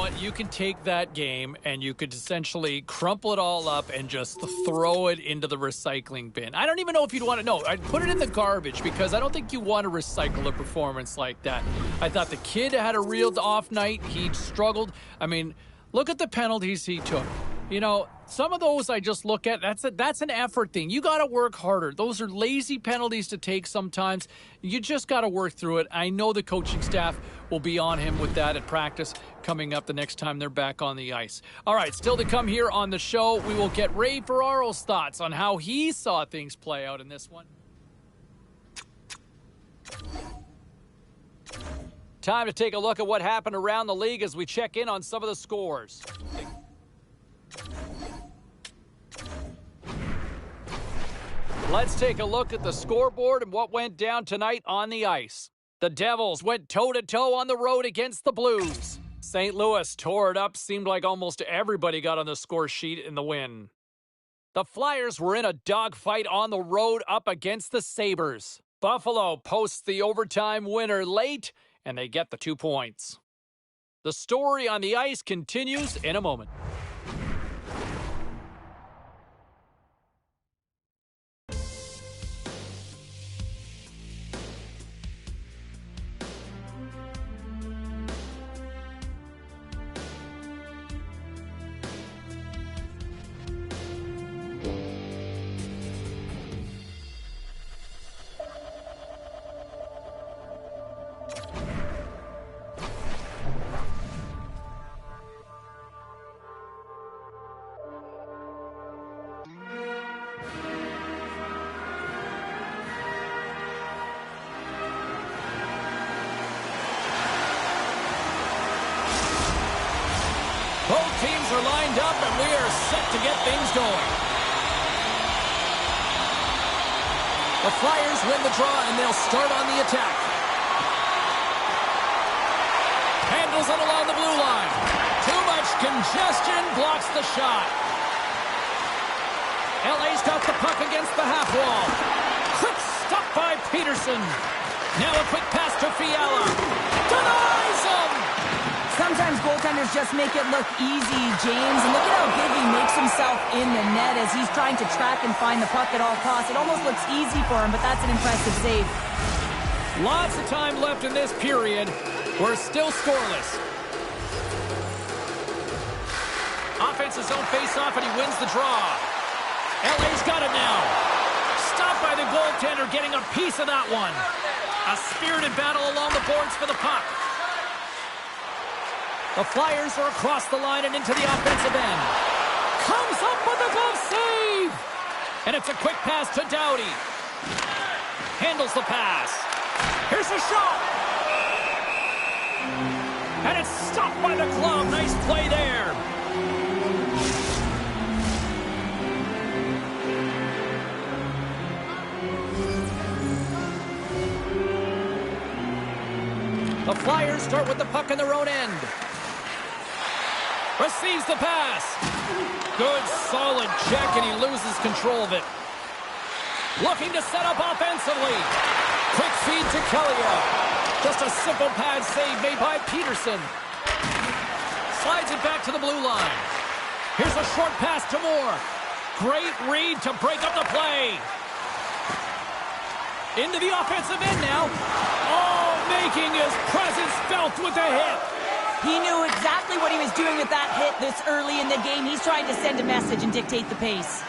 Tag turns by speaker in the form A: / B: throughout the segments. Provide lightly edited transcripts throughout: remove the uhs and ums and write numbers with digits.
A: what? You can take that game and you could essentially crumple it all up and just throw it into the recycling bin. I don't even know if you'd want to know. I'd put it in the garbage because I don't think you want to recycle a performance like that. I thought the kid had a real off night. He struggled. I mean, look at the penalties he took. You know, some of those I just look at, that's an effort thing. You got to work harder. Those are lazy penalties to take sometimes. You just got to work through it. I know the coaching staff will be on him with that at practice coming up the next time they're back on the ice. All right, still to come here on the show, we will get Ray Ferraro's thoughts on how he saw things play out in this one. Time to take a look at what happened around the league as we check in on some of the scores. Let's take a look at the scoreboard and what went down tonight on the ice. The Devils went toe-to-toe on the road against the Blues. St. Louis tore it up. Seemed like almost everybody got on the score sheet in the win. The Flyers were in a dogfight on the road up against the Sabres. Buffalo posts the overtime winner late, and they get the 2 points. The story on the ice continues in a moment. Both teams are lined up, and we are set to get things going. The Flyers win the draw, and they'll start on the attack. Handles it along the blue line. Too much congestion blocks the shot. LA's got the puck against the half wall. Quick stop by Peterson. Now a quick pass to Fiala. Denies him!
B: Sometimes goaltenders just make it look easy, James. And look at how big he makes himself in the net as he's trying to track and find the puck at all costs. It almost looks easy for him, but that's an impressive save.
A: Lots of time left in this period. We're still scoreless. Offensive zone face-off, and he wins the draw. LA's got it now. Stopped by the goaltender, getting a piece of that one. A spirited battle along the boards for the puck. The Flyers are across the line and into the offensive end. Comes up with a glove save! And it's a quick pass to Doughty. Handles the pass. Here's a shot! And it's stopped by the glove. Nice play there. The Flyers start with the puck in their own end. Receives the pass. Good, solid check, and he loses control of it. Looking to set up offensively. Quick feed to Kelly. Just a simple pad save made by Peterson. Slides it back to the blue line. Here's a short pass to Moore. Great read to break up the play. Into the offensive end now. Oh, making his presence felt with the hit.
B: He knew exactly what he was doing with that hit this early in the game. He's trying to send a message and dictate the pace.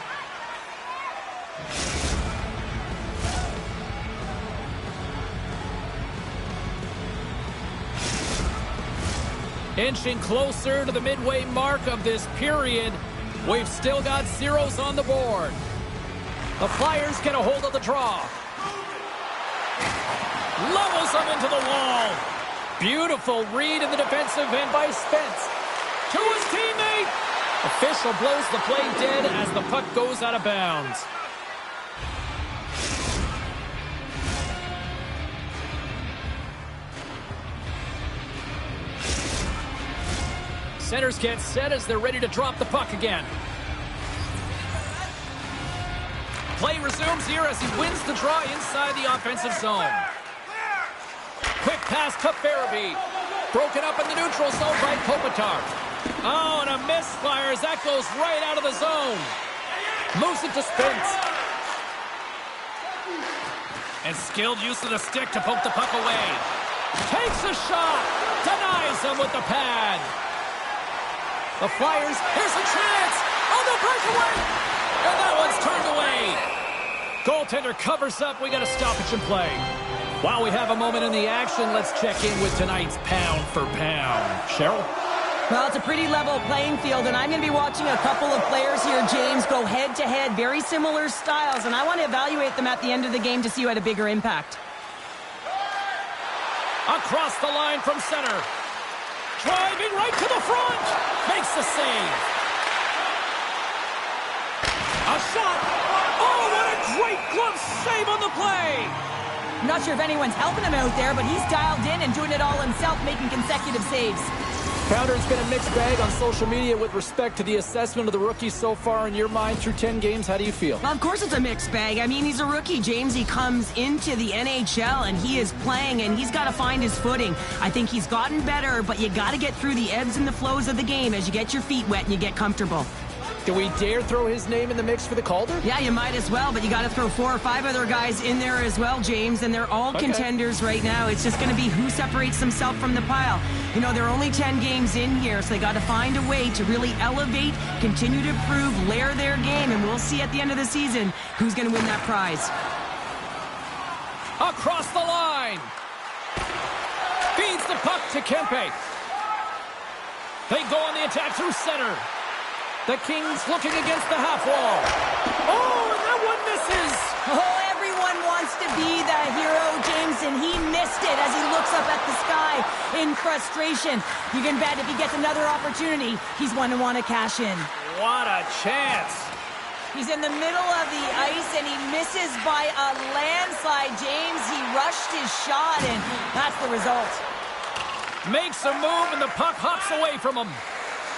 A: Inching closer to the midway mark of this period. We've still got zeros on the board. The Flyers get a hold of the draw. Levels him into the wall. Beautiful read in the defensive end by Spence. To his teammate. Official blows the play dead as the puck goes out of bounds. Centers get set as they're ready to drop the puck again. Play resumes here as he wins the draw inside the offensive zone. Quick pass to Farabee. Broken up in the neutral zone by Kopitar. Oh, and a misfire as that goes right out of the zone. Moves it to Spence. And skilled use of the stick to poke the puck away. Takes a shot. Denies him with the pad. The Flyers, here's a chance. Oh, the breakaway. And that one's turned away. Goaltender covers up. We got a stoppage in play. While we have a moment in the action, let's check in with tonight's pound for pound. Cheryl?
B: Well, it's a pretty level playing field, and I'm going to be watching a couple of players here, James, go head-to-head, very similar styles, and I want to evaluate them at the end of the game to see who had a bigger impact.
A: Across the line from center. Driving right to the front. Makes the save. A shot. Oh, what a great glove save on the play.
B: I'm not sure if anyone's helping him out there, but he's dialed in and doing it all himself, making consecutive saves.
A: Pounder, it's been a mixed bag on social media with respect to the assessment of the rookie so far. In your mind, through 10 games, how do you feel?
B: Well, of course it's a mixed bag. I mean, he's a rookie, James. He comes into the NHL, and he is playing, and he's got to find his footing. I think he's gotten better, but you got to get through the ebbs and the flows of the game as you get your feet wet and you get comfortable.
A: Do we dare throw his name in the mix for the Calder?
B: Yeah, you might as well, but you got to throw 4 or 5 other guys in there as well, James, and they're all contenders right now. It's just going to be who separates himself from the pile. You know, there are only 10 games in here, so they got to find a way to really elevate, continue to improve, layer their game, and we'll see at the end of the season who's going to win that prize.
A: Across the line. Feeds the puck to Kempe. They go on the attack through center. The Kings looking against the half wall. Oh, and that one misses.
B: Oh, everyone wants to be the hero, James, and he missed it as he looks up at the sky in frustration. You can bet if he gets another opportunity, he's one to want to cash in.
A: What a chance.
B: He's in the middle of the ice, and he misses by a landslide, James. He rushed his shot, and that's the result.
A: Makes a move, and the puck hops away from him.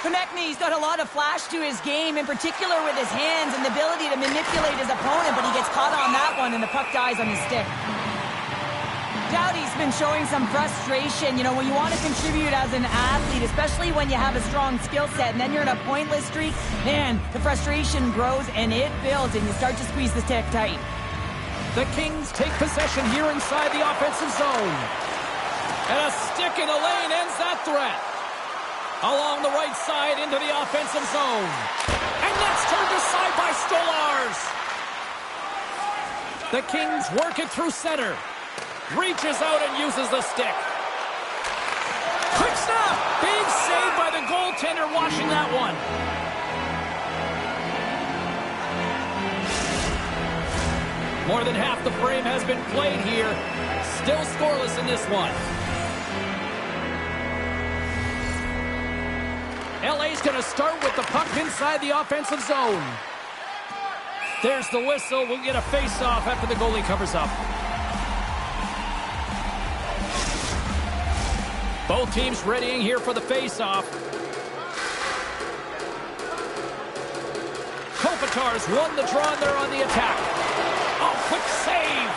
B: Konechny's got a lot of flash to his game, in particular with his hands and the ability to manipulate his opponent, but he gets caught on that one, and the puck dies on his stick. Doughty's been showing some frustration. You know, when you want to contribute as an athlete, especially when you have a strong skill set, and then you're in a pointless streak, man, the frustration grows, and it builds, and you start to squeeze the stick tight.
A: The Kings take possession here inside the offensive zone. And a stick in the lane ends that threat. Along the right side into the offensive zone. And that's turned aside by Stolarz. The Kings work it through center. Reaches out and uses the stick. Quick snap. Big save by the goaltender watching that one. More than half the frame has been played here. Still scoreless in this one. LA's going to start with the puck inside the offensive zone. There's the whistle. We'll get a face-off after the goalie covers up. Both teams readying here for the face-off. Kopitar's won the draw, and they're on the attack. Oh, quick save.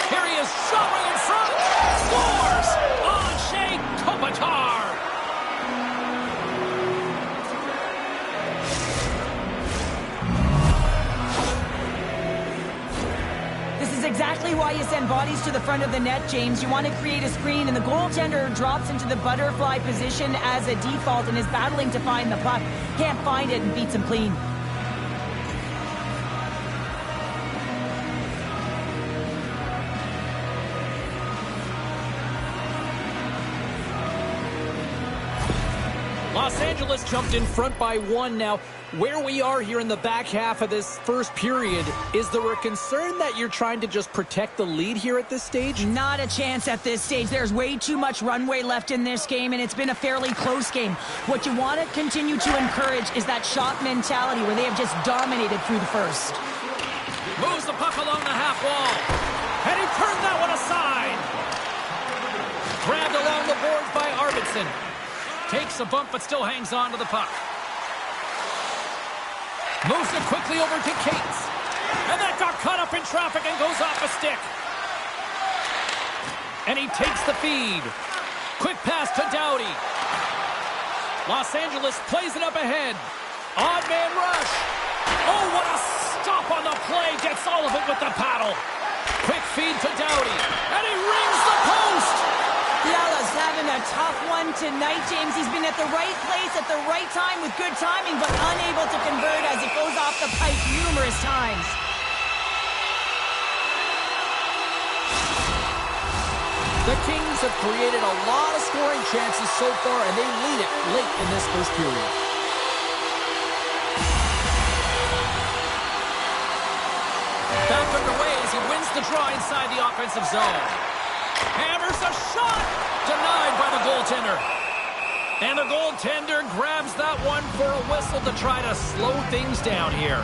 A: Here he is, shot right in front. Scores on Shea Kopitar.
B: Exactly why you send bodies to the front of the net, James. You want to create a screen, and the goaltender drops into the butterfly position as a default and is battling to find the puck. Can't find it and beats him clean.
A: Los Angeles jumped in front by 1 now. Where we are here in the back half of this first period, is there a concern that you're trying to just protect the lead here at this stage?
B: Not a chance at this stage. There's way too much runway left in this game, and it's been a fairly close game. What you want to continue to encourage is that shot mentality where they have just dominated through the first.
A: Moves the puck along the half wall, and he turned that one aside. Grabbed along the boards by Arvidsson. Takes a bump, but still hangs on to the puck. Moves it quickly over to Cates. And that got caught up in traffic and goes off a stick. And he takes the feed. Quick pass to Doughty. Los Angeles plays it up ahead. Odd man rush. Oh, what a stop on the play. Gets all of it with the paddle. Quick feed to Doughty. And he rings the post.
B: Fiala's having a tough one tonight, James. He's been at the right place at the right time with good timing, but unable to convert as it goes off the pipe numerous times.
A: The Kings have created a lot of scoring chances so far, and they lead it late in this first period. Back underway as he wins the draw inside the offensive zone. Hammers a shot! Denied by the goaltender. And the goaltender grabs that one for a whistle to try to slow things down here.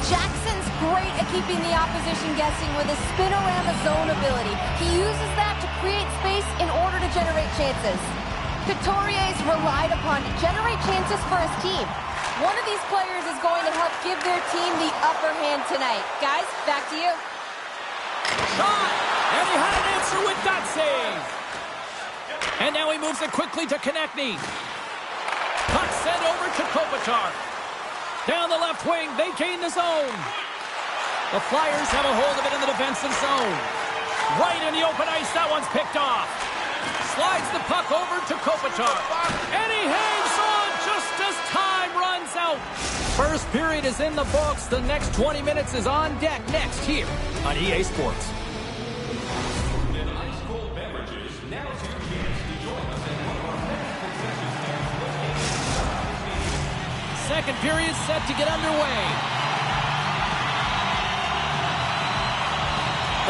C: Jackson's great at keeping the opposition guessing with his spin around the zone ability. He uses that to create space in order to generate chances. Couturier's relied upon to generate chances for his team. One of these players is going to help give their team the upper hand tonight. Guys, back to you.
A: Shot! And he had an answer with that save. And now he moves it quickly to Konechny. Puck sent over to Kopitar. Down the left wing, they gain the zone. The Flyers have a hold of it in the defensive zone. Right in the open ice, that one's picked off. Slides the puck over to Kopitar. And he hangs on just as time runs out. First period is in the books. The next 20 minutes is on deck next here on EA Sports. Second period set to get underway.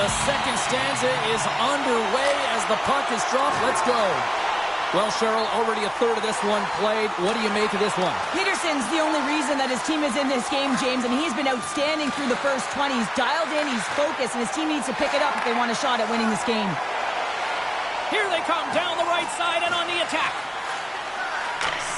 A: The second stanza is underway as the puck is dropped. Let's go. Well, Cheryl, already a third of this one played. What do you make of this one?
B: Peterson's the only reason that his team is in this game, James, and he's been outstanding through the first 20. He's dialed in, he's focused, and his team needs to pick it up if they want a shot at winning this game.
A: Here they come down the right side and on the attack.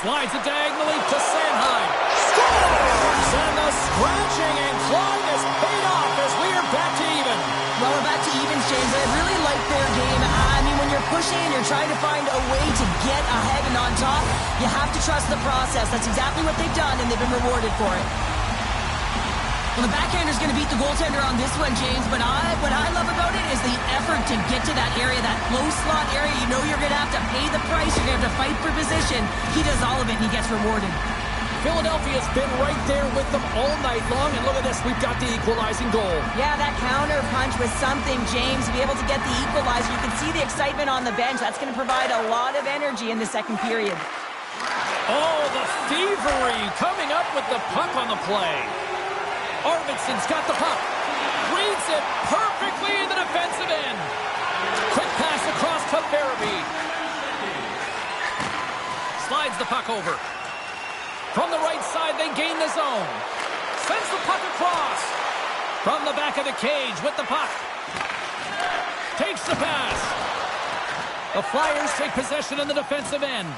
A: Slides it diagonally to Sanheim. Scores! And the scratching and clawing is paid off as we are back to even.
B: Well, we're back to evens, James. I really like their game. I mean, when you're pushing and you're trying to find a way to get ahead and on top, you have to trust the process. That's exactly what they've done, and they've been rewarded for it. Well, the backhander's going to beat the goaltender on this one, James, but what I love about it is the effort to get to that area, that low slot area. You know you're going to have to pay the price. You're going to have to fight for position. He does all of it, and he gets rewarded.
A: Philadelphia's been right there with them all night long, and look at this. We've got the equalizing goal.
B: Yeah, that counter punch was something, James. To be able to get the equalizer, you can see the excitement on the bench. That's going to provide a lot of energy in the second period.
A: Oh, the thievery coming up with the puck on the play. Arvidsson's got the puck. Reads it perfectly in the defensive end. Quick pass across to Farabee. Slides the puck over. From the right side, they gain the zone. Sends the puck across. From the back of the cage with the puck. Takes the pass. The Flyers take possession in the defensive end.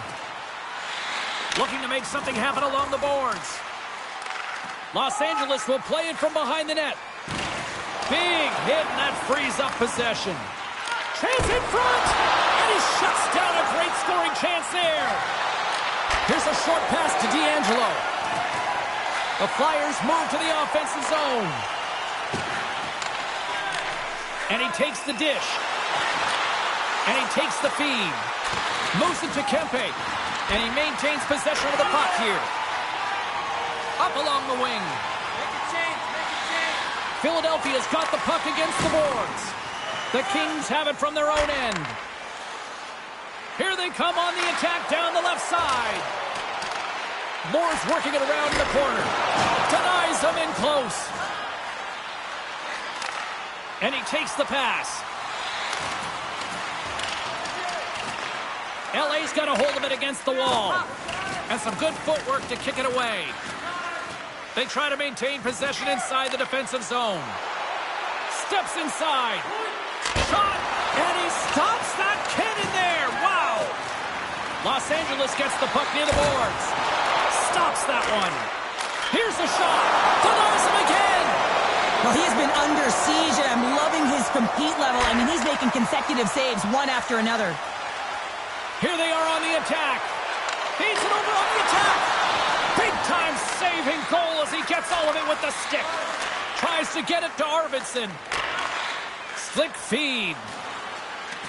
A: Looking to make something happen along the boards. Los Angeles will play it from behind the net. Big hit, and that frees up possession. Chance in front, and he shuts down a great scoring chance there. Here's a short pass to D'Angelo. The Flyers move to the offensive zone. And he takes the dish. And he takes the feed. Moves it to Kempe. And he maintains possession of the puck here. Up along the wing.
D: Make a change.
A: Philadelphia's got the puck against the boards. The Kings have it from their own end. Here they come on the attack down the left side. Moore's working it around in the corner. Denies them in close. And he takes the pass. LA's got a hold of it against the wall. And some good footwork to kick it away. They try to maintain possession inside the defensive zone. Steps inside. Shot! And he stops that kid in there. Wow! Los Angeles gets the puck near the boards. Stops that one. Here's the shot. Denies him again.
B: Well, he has been under siege, and I'm loving his compete level. I mean, he's making consecutive saves, one after another.
A: Here they are on the attack. He's it over on the attack. Big-time saving goal as he gets all of it with the stick. Tries to get it to Arvidsson. Slick feed.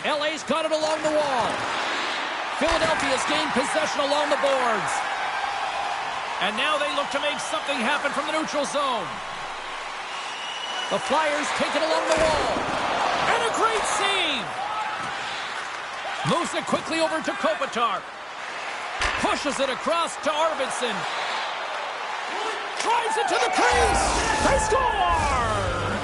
A: LA's got it along the wall. Philadelphia's gained possession along the boards. And now they look to make something happen from the neutral zone. The Flyers take it along the wall. And a great save. Moves it quickly over to Kopitar. Pushes it across to Arvidsson. Drives it to the crease. They score!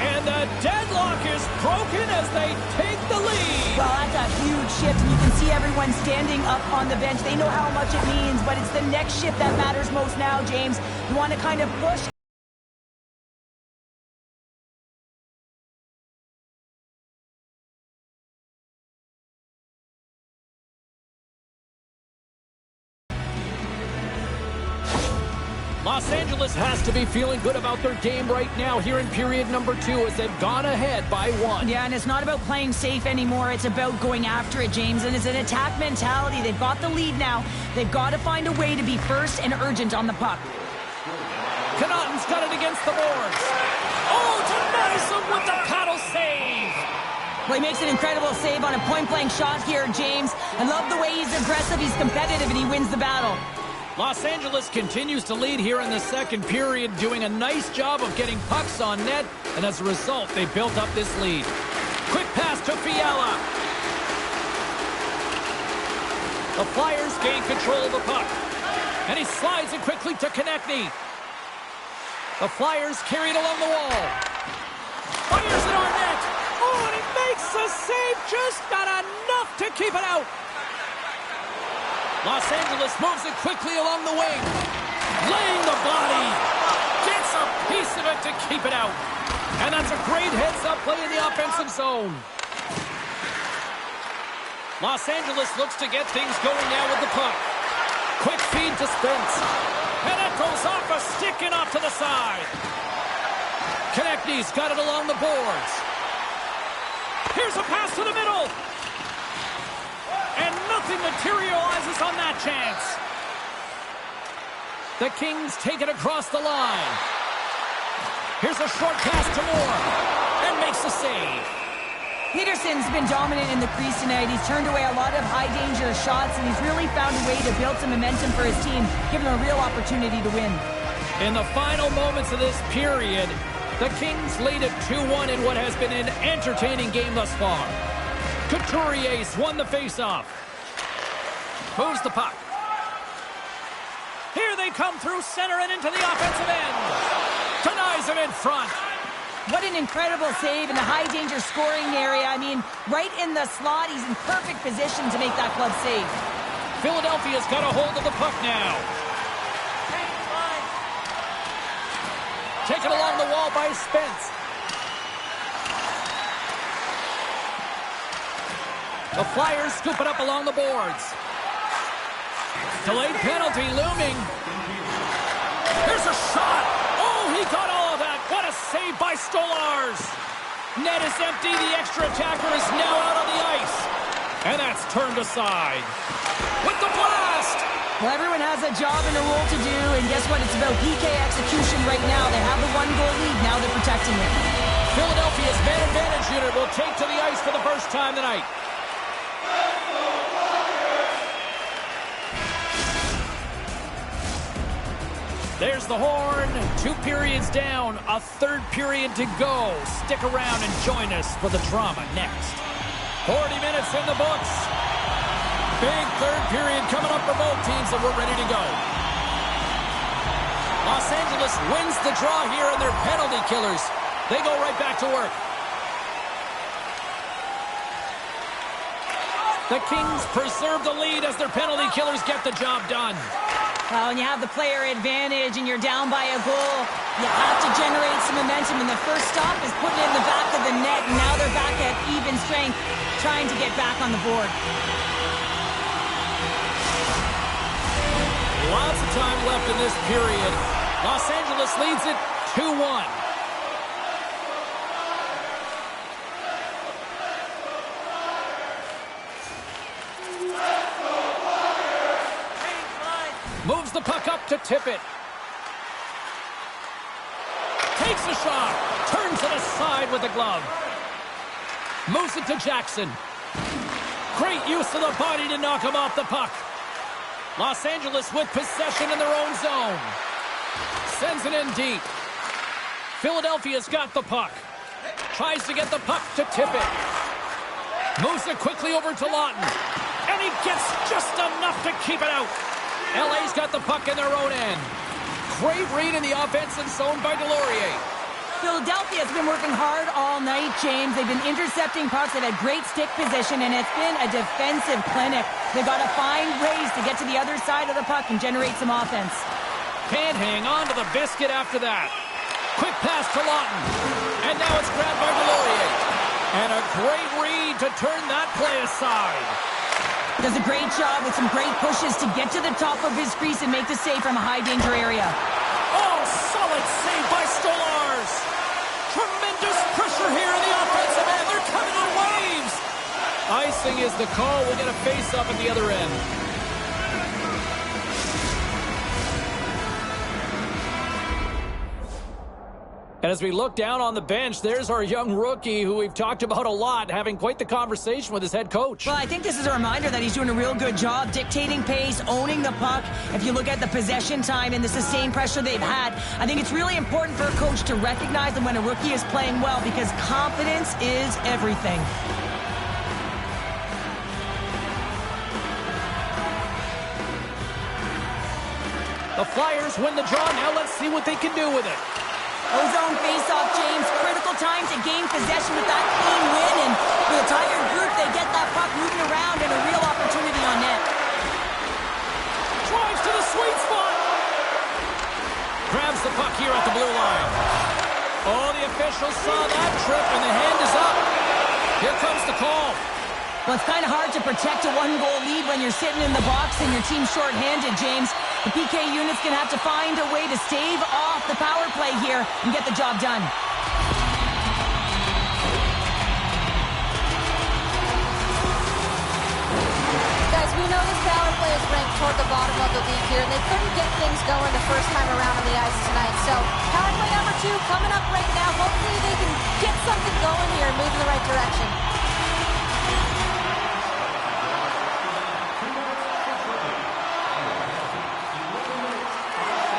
A: And the deadlock is broken as they take the lead.
B: Well, that's a huge shift, and you can see everyone standing up on the bench. They know how much it means, but it's the next shift that matters most now, James. You want to kind of push.
A: Los Angeles has to be feeling good about their game right now here in period number 2 as they've gone ahead by 1.
B: Yeah, and it's not about playing safe anymore. It's about going after it, James, and it's an attack mentality. They've got the lead now. They've got to find a way to be first and urgent on the puck.
A: Connaughton's got it against the boards. Oh, denies him with the paddle save.
B: Well, he makes an incredible save on a point-blank shot here, James. I love the way he's aggressive, he's competitive, and he wins the battle.
A: Los Angeles continues to lead here in the second period, doing a nice job of getting pucks on net, and as a result, they built up this lead. Quick pass to Fiala. The Flyers gain control of the puck, and he slides it quickly to Konechny. The Flyers carry it along the wall. Fires it on net. Oh, and he makes the save, just not enough to keep it out. Los Angeles moves it quickly along the wing. Laying the body. Gets a piece of it to keep it out. And that's a great heads-up play in the offensive zone. Los Angeles looks to get things going now with the puck. Quick feed to Spence. And it goes off a stick and off to the side. Konechny's got it along the boards. Here's a pass to the middle. And nothing materializes on that chance. The Kings take it across the line. Here's a short pass to Moore. And makes the save.
B: Peterson's been dominant in the crease tonight. He's turned away a lot of high-danger shots, and he's really found a way to build some momentum for his team, giving them a real opportunity to win.
A: In the final moments of this period, the Kings lead at 2-1 in what has been an entertaining game thus far. Couturier's won the faceoff. Moves the puck. Here they come through center and into the offensive end. Denies him in front.
B: What an incredible save in the high-danger scoring area. I mean, right in the slot, he's in perfect position to make that club save.
A: Philadelphia's got a hold of the puck now. Taken along the wall by Spence. The Flyers scoop it up along the boards. Delayed penalty looming. Here's a shot. Oh, he got all of that. What a save by Stolarz. Net is empty. The extra attacker is now out on the ice. And that's turned aside. With the blast.
B: Well, everyone has a job and a role to do, and guess what? It's about PK execution right now. They have the one-goal lead. Now they're protecting it.
A: Philadelphia's man advantage unit will take to the ice for the first time tonight. There's the horn. 2 periods down. A third period to go. Stick around and join us for the drama next. 40 minutes in the books. Big third period coming up for both teams, and we're ready to go. Los Angeles wins the draw here, and they're penalty killers. They go right back to work. The Kings preserve the lead as their penalty killers get the job done.
B: Well, when you have the player advantage and you're down by a goal, you have to generate some momentum, and the first stop is putting it in the back of the net, and now they're back at even strength, trying to get back on the board.
A: Lots of time left in this period. Los Angeles leads it 2-1. Tippett. Takes a shot. Turns it aside with the glove. Moves it to Jackson. Great use of the body to knock him off the puck. Los Angeles with possession in their own zone. Sends it in deep. Philadelphia's got the puck. Tries to get the puck to Tippett. Moves it quickly over to Lawton. And he gets just enough to keep it out. LA's got the puck in their own end. Great read in the offensive zone by Delorier.
B: Philadelphia's been working hard all night, James. They've been intercepting pucks. They've had great stick position, and it's been a defensive clinic. They've got to find ways to get to the other side of the puck and generate some offense.
A: Can't hang on to the biscuit after that. Quick pass to Lawton. And now it's grabbed by Delorier. And a great read to turn that play aside.
B: Does a great job with some great pushes to get to the top of his crease and make the save from a high-danger area.
A: Oh, solid save by Stolarz. Tremendous pressure here in the offensive end. They're coming in waves. Icing is the call. We'll get a face-up at the other end. And as we look down on the bench, there's our young rookie who we've talked about a lot, having quite the conversation with his head coach.
B: Well, I think this is a reminder that he's doing a real good job dictating pace, owning the puck. If you look at the possession time and the sustained pressure they've had, I think it's really important for a coach to recognize them when a rookie is playing well, because confidence is everything.
A: The Flyers win the draw. Now let's see what they can do with it.
B: Ozone face-off, James. Critical time to gain possession with that clean win. And with a tired group, they get that puck moving around and a real opportunity on net.
A: Drives to the sweet spot. Grabs the puck here at the blue line. Oh, the officials saw that trip, and the hand is up. Here comes the call.
B: Well, it's kind of hard to protect a one-goal lead when you're sitting in the box and your team's short-handed, James. The PK unit's going to have to find a way to stave off the power play here and get the job done.
C: Guys, we know this power play is ranked toward the bottom of the league here, and they couldn't get things going the first time around on the ice tonight. So power play number 2 coming up right now. Hopefully they can get something going here and move in the right direction.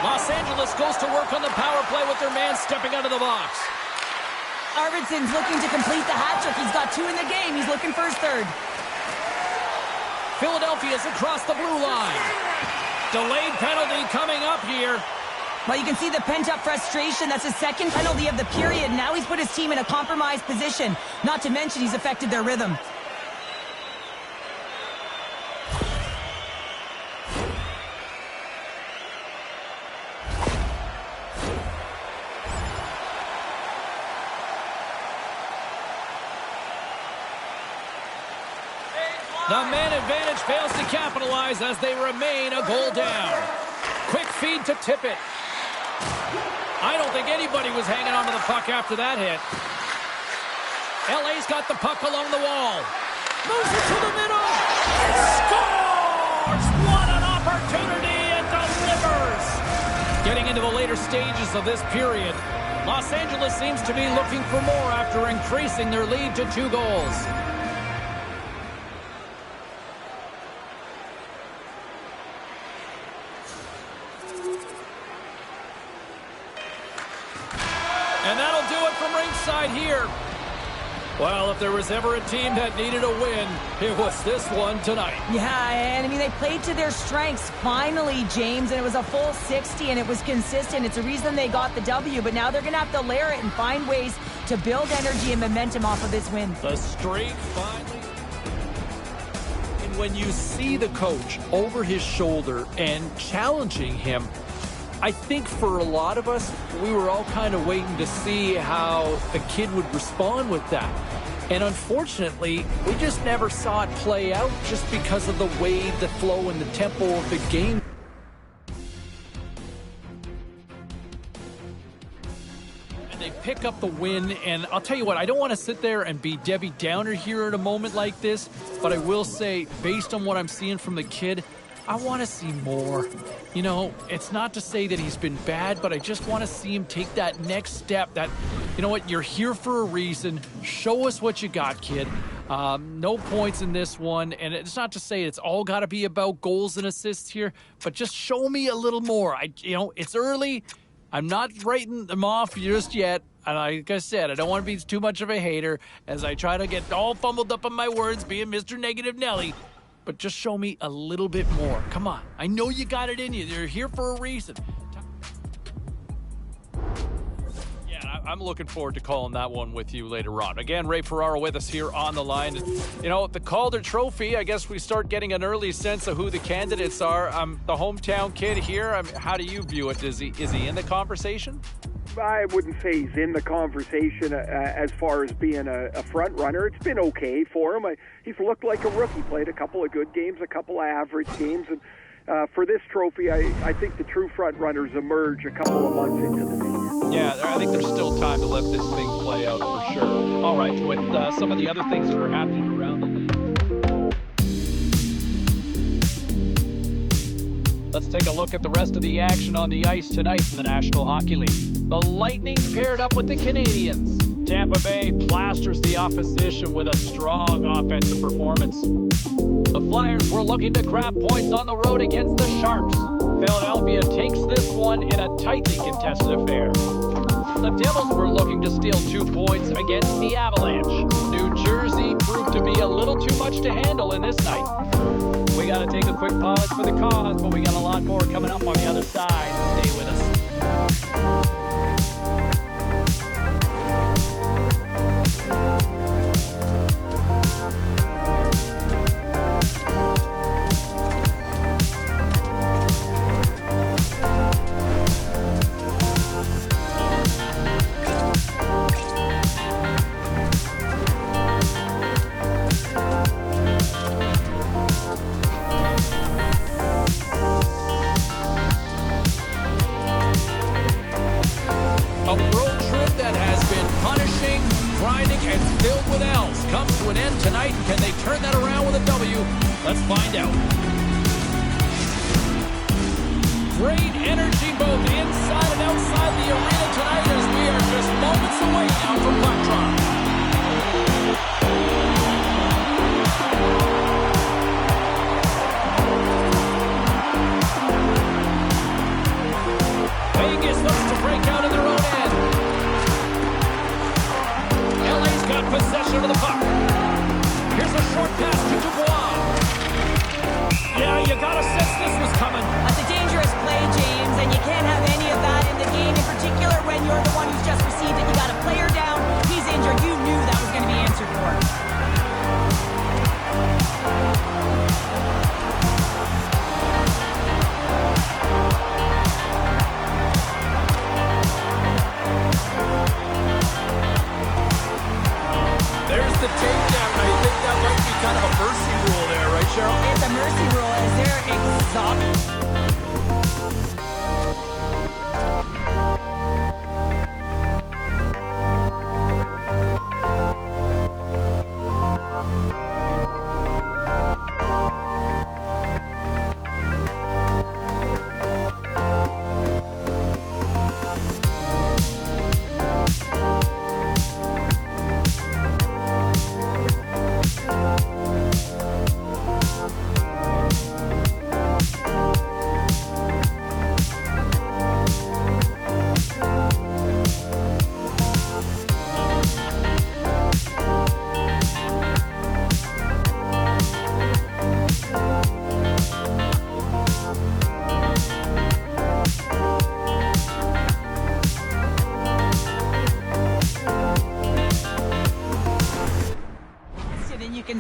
A: Los Angeles goes to work on the power play with their man stepping out of the box.
B: Arvidsson's looking to complete the hat trick. He's got 2 in the game. He's looking for his 3rd.
A: Philadelphia's across the blue line. Delayed penalty coming up here.
B: Well, you can see the pent-up frustration. That's his 2nd penalty of the period. Now he's put his team in a compromised position. Not to mention he's affected their rhythm.
A: The man advantage fails to capitalize as they remain a goal down. Quick feed to Tippett. I don't think anybody was hanging on to the puck after that hit. LA's got the puck along the wall. Moves it to the middle. Scores! What an opportunity, and delivers! Getting into the later stages of this period, Los Angeles seems to be looking for more after increasing their lead to 2 goals. And that'll do it from ringside here. Well, if there was ever a team that needed a win, it was this one tonight.
B: Yeah, and I mean, they played to their strengths finally, James, and it was a full 60, and it was consistent. It's a reason they got the W, but now they're going to have to layer it and find ways to build energy and momentum off of this win.
A: The streak finally. And when you see the coach over his shoulder and challenging him, I think for a lot of us, we were all kind of waiting to see how the kid would respond with that. And unfortunately, we just never saw it play out just because of the way, the flow, and the tempo of the game. And they pick up the win, and I'll tell you what, I don't want to sit there and be Debbie Downer here at a moment like this, but I will say, based on what I'm seeing from the kid, I want to see more. You know, it's not to say that he's been bad, but I just want to see him take that next step. That, you know what, you're here for a reason. Show us what you got, kid. No points in this one, and it's not to say it's all got to be about goals and assists here, but just show me a little more. It's early. I'm not writing them off just yet. And like I said, I don't want to be too much of a hater as I try to get all fumbled up on my words, being Mr. Negative Nelly. But just show me a little bit more. Come on. I know you got it in you. You're here for a reason. Yeah, I'm looking forward to calling that one with you later on. Again, Ray Ferraro with us here on the line. You know, the Calder Trophy, I guess we start getting an early sense of who the candidates are. The hometown kid here. How do you view it? Is he in the conversation?
D: I wouldn't say he's in the conversation as far as being a front runner. It's been okay for him. He's looked like a rookie. Played a couple of good games, a couple of average games, and for this trophy, I think the true front runners emerge a couple of months into the season.
A: Yeah, I think there's still time to let this thing play out for sure. All right, with some of the other things that were happening around the league. Let's take a look at the rest of the action on the ice tonight in the National Hockey League. The Lightning paired up with the Canadiens. Tampa Bay plasters the opposition with a strong offensive performance. The Flyers were looking to grab points on the road against the Sharks. Philadelphia takes this one in a tightly contested affair. The Devils were looking to steal 2 points against the Avalanche. New Jersey proved to be a little too much to handle in this night. We got to take a quick pause for the cause, but we got a lot more coming up on the other side. Stay with us.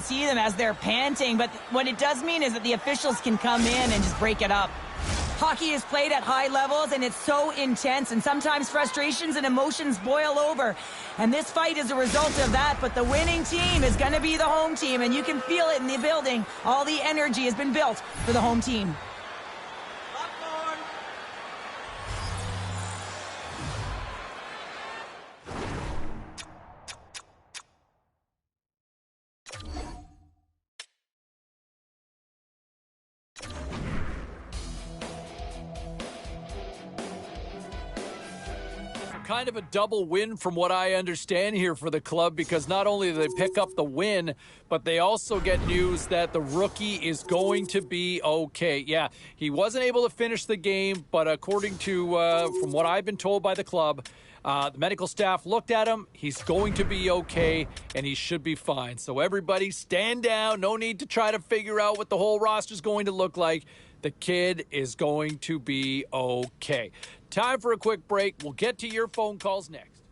B: See them as they're panting, but what it does mean is that the officials can come in and just break it up. Hockey is played at high levels, and it's so intense, and sometimes frustrations and emotions boil over. And this fight is a result of that, but the winning team is going to be the home team, and you can feel it in the building. All the energy has been built for the home team.
A: kind of a double win from what I understand here for the club, because not only do they pick up the win, but they also get news that the rookie is going to be okay. Yeah, he wasn't able to finish the game, but according to from what I've been told by the club, the medical staff looked at him. He's going to be okay, and he should be fine. So everybody stand down. No need to try to figure out what the whole roster is going to look like. The kid is going to be okay. Time for a quick break. We'll get to your phone calls next.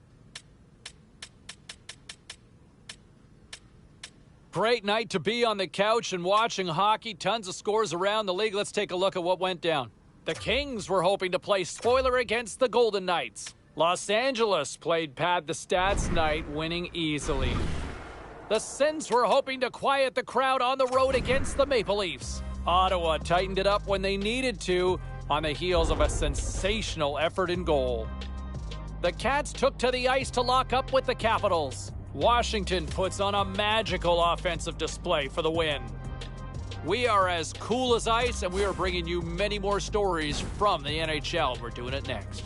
A: Great night to be on the couch and watching hockey. Tons of scores around the league. Let's take a look at what went down. The Kings were hoping to play spoiler against the Golden Knights. Los Angeles played pad the stats night, winning easily. The Sens were hoping to quiet the crowd on the road against the Maple Leafs. Ottawa tightened it up when they needed to on the heels of a sensational effort in goal. The Cats took to the ice to lock up with the Capitals. Washington puts on a magical offensive display for the win. We are as cool as ice, and we are bringing you many more stories from the NHL. We're doing it next.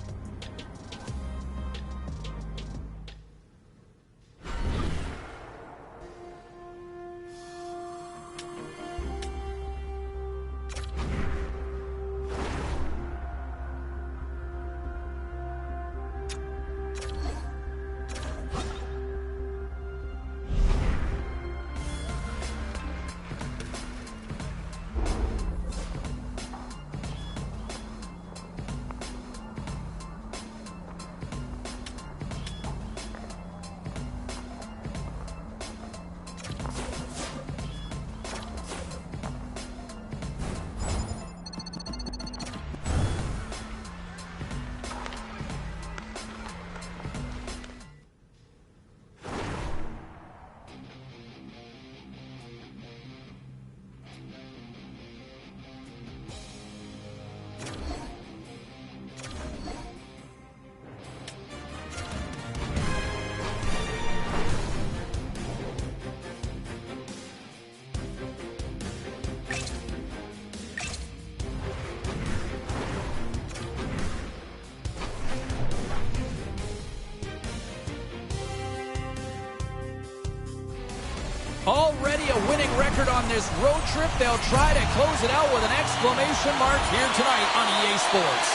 A: Already a winning record on this road trip. They'll try to close it out with an exclamation mark here tonight on EA Sports.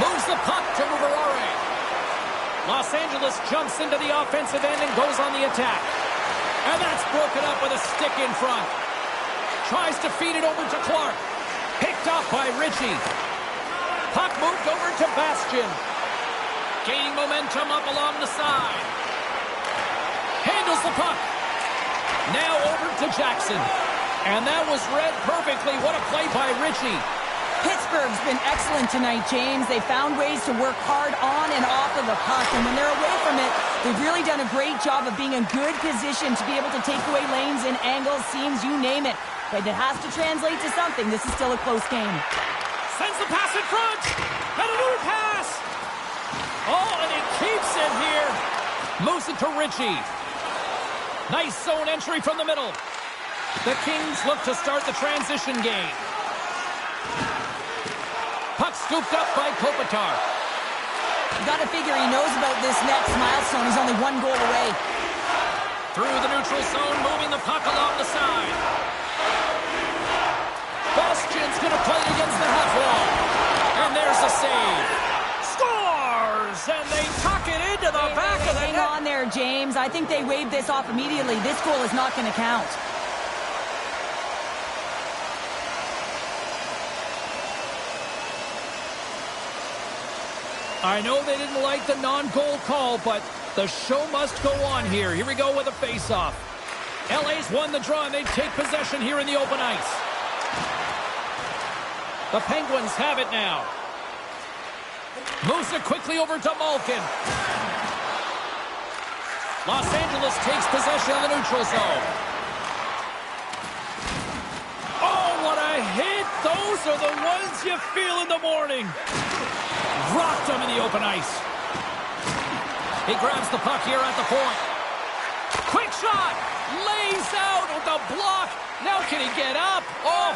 A: Moves the puck to Mugarare. Los Angeles jumps into the offensive end and goes on the attack. And that's broken up with a stick in front. Tries to feed it over to Clark. Picked up by Ritchie. Puck moved over to Bastian. Gaining momentum up along the side. Handles the puck. Now over to Jackson. And that was read perfectly. What a play by Ritchie.
B: Pittsburgh's been excellent tonight, James. They found ways to work hard on and off of the puck. And when they're away from it, they've really done a great job of being in good position to be able to take away lanes and angles, seams, you name it. But it has to translate to something. This is still a close game.
A: Sends the pass in front. And another pass. Oh, and he keeps it here. Moves it to Ritchie. Nice zone entry from the middle. The Kings look to start the transition game. Puck scooped up by Kopitar.
B: You got to figure he knows about this next milestone. He's only one goal away.
A: Through the neutral zone, moving the puck along the side. Bastian's going to play it against the half wall. And there's a save. Scores! And they tuck it into the back of the net.
B: Hang on there, James. I think they waved this off immediately. This goal is not going to count.
A: I know they didn't like the non-goal call, but the show must go on here. Here we go with a face-off. LA's won the draw, and they take possession here in the open ice. The Penguins have it now. Moves it quickly over to Malkin. Los Angeles takes possession of the neutral zone. Oh, what a hit! Those are the ones you feel in the morning. Rocked him in the open ice. He grabs the puck here at the point. Quick shot! Lays out with the block. Now can he get up? Oh!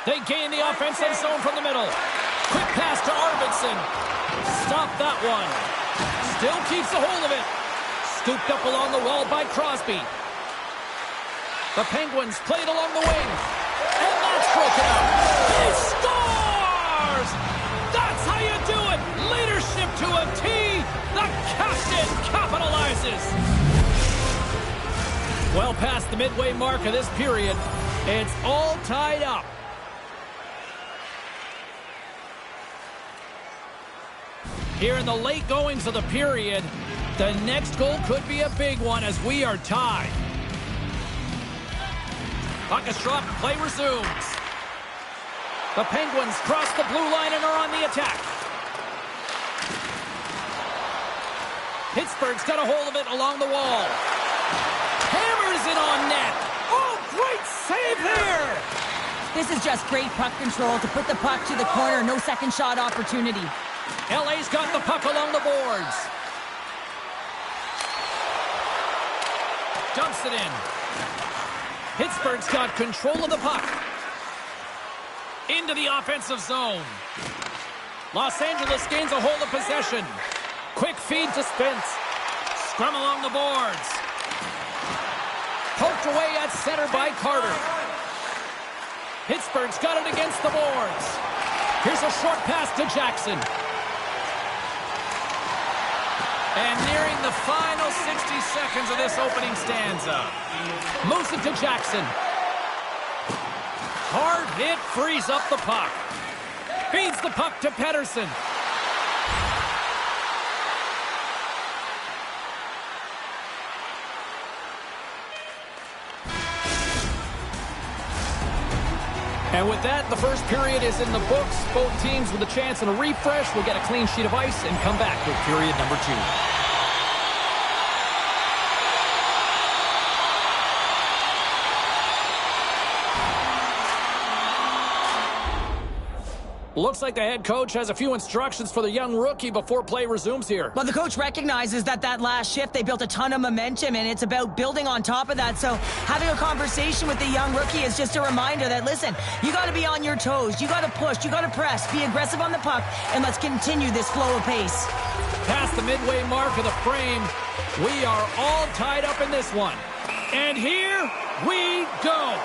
A: They gain the offensive zone from the middle. Quick pass to Arvidsson. Stop that one. Still keeps a hold of it. Scooped up along the wall by Crosby. The Penguins played along the wing. And that's broken up. He scores! That's how you do it! Leadership to a T! The captain capitalizes! Well past the midway mark of this period, it's all tied up. Here in the late goings of the period, the next goal could be a big one as we are tied. Puck is dropped, play resumes. The Penguins cross the blue line and are on the attack. Pittsburgh's got a hold of it along the wall. Hammers it on net. Oh, great save there!
B: This is just great puck control to put the puck to the corner. No second shot opportunity.
A: LA's got the puck along the boards. Dumps it in. Pittsburgh's got control of the puck. Into the offensive zone. Los Angeles gains a hold of possession. Quick feed to Spence. Scrum along the boards. Poked away at center by Carter. Pittsburgh's got it against the boards. Here's a short pass to Jackson. And nearing the final 60 seconds of this opening stanza. Moves it to Jackson. Hard hit frees up the puck. Feeds the puck to Pettersson. And with that, the first period is in the books. Both teams with a chance and a refresh will get a clean sheet of ice and come back with period number 2. Looks like the head coach has a few instructions for the young rookie before play resumes here.
B: Well, the coach recognizes that last shift, they built a ton of momentum, and it's about building on top of that. So having a conversation with the young rookie is just a reminder that, listen, you got to be on your toes. You got to push. You got to press. Be aggressive on the puck, and let's continue this flow of pace.
A: Past the midway mark of the frame, we are all tied up in this one. And here we go.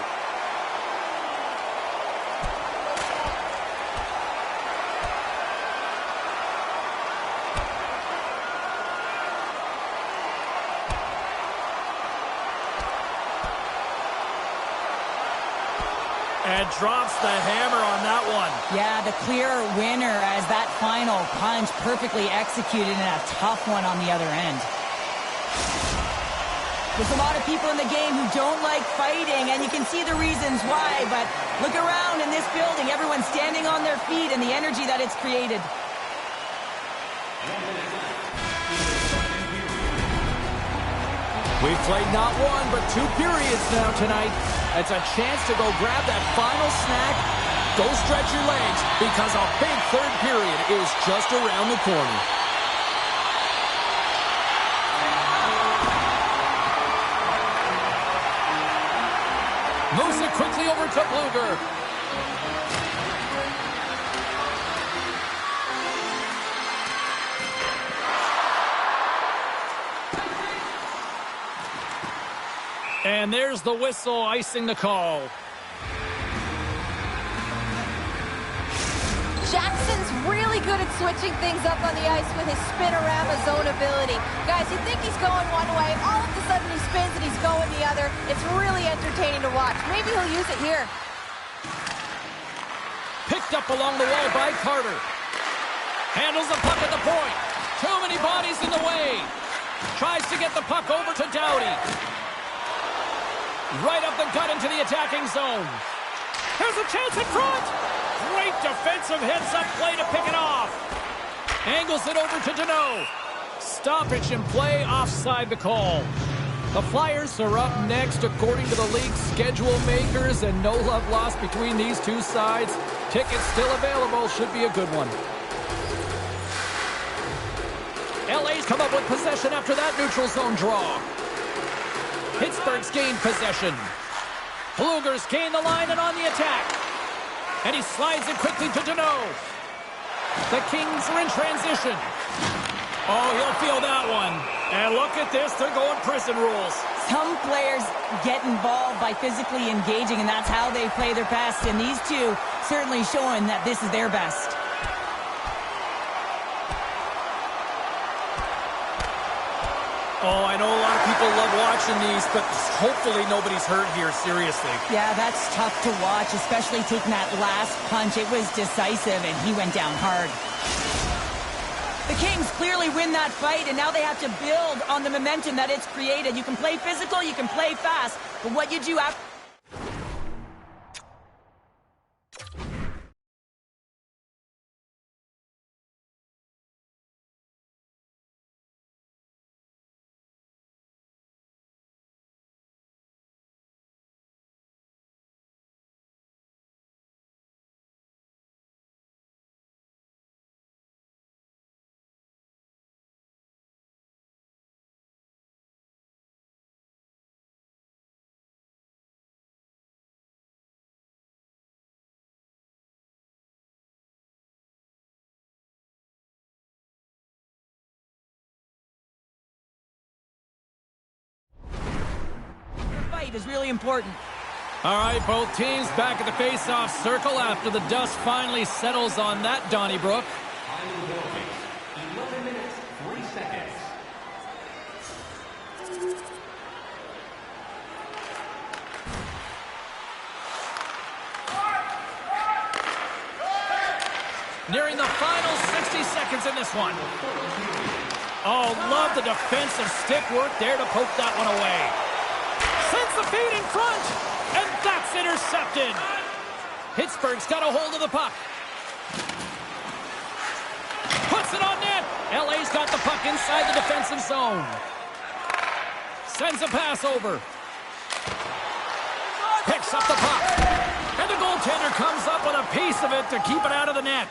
A: And drops the hammer on that one.
B: Yeah, the clear winner as that final punch perfectly executed in a tough one on the other end. There's a lot of people in the game who don't like fighting, and you can see the reasons why, but look around in this building. Everyone's standing on their feet and the energy that it's created.
A: We've played not one, but 2 periods now tonight. It's a chance to go grab that final snack. Go stretch your legs, because a big third period is just around the corner. Moves it quickly over to Bluger. And there's the whistle icing the call.
C: Jackson's really good at switching things up on the ice with his spinorama zone ability. Guys, you think he's going one way, all of a sudden he spins and he's going the other. It's really entertaining to watch. Maybe he'll use it here.
A: Picked up along the wall by Carter. Handles the puck at the point. Too many bodies in the way. Tries to get the puck over to Doughty. Right up the gut into the attacking zone. There's a chance in front. Great defensive heads-up play to pick it off. Angles it over to Deneau. Stoppage in play, offside the call. The Flyers are up next according to the league's schedule makers, and no love lost between these two sides. Tickets still available. Should be a good one. LA's come up with possession after that neutral zone draw. Pittsburgh's gained possession. Bluegers gain the line and on the attack. And he slides it quickly to Deneau. The Kings are in transition. Oh, he'll feel that one. And look at this, they're going prison rules.
B: Some players get involved by physically engaging, and that's how they play their best. And these two certainly showing that this is their best.
A: Oh, I know a lot of people love watching these, but hopefully nobody's hurt here, seriously.
B: Yeah, that's tough to watch, especially taking that last punch. It was decisive, and he went down hard. The Kings clearly win that fight, and now they have to build on the momentum that it's created. You can play physical, you can play fast, but what you do after... is really important.
A: All right, both teams back at the face-off circle after the dust finally settles on that Donnybrook.
E: 11 minutes, 3 seconds.
A: Nearing the final 60 seconds in this one. Oh, love the defensive stick work there to poke that one away. Sends the feed in front, and that's intercepted. Pittsburgh's got a hold of the puck. Puts it on net. LA's got the puck inside the defensive zone. Sends a pass over. Picks up the puck. And the goaltender comes up with a piece of it to keep it out of the net.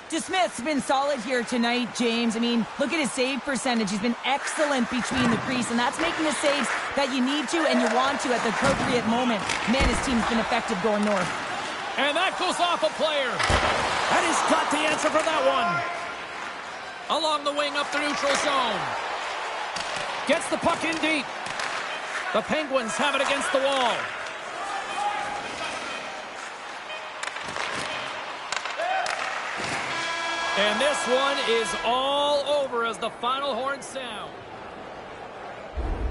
B: DeSmith's been solid here tonight, James. I mean, look at his save percentage. He's been excellent between the crease, and that's making the saves that you need to and you want to at the appropriate moment. Man, his team's been effective going north.
A: And that goes off a player. And he's got the answer for that one. Along the wing up the neutral zone. Gets the puck in deep. The Penguins have it against the wall. And this one is all over as the final horn sound.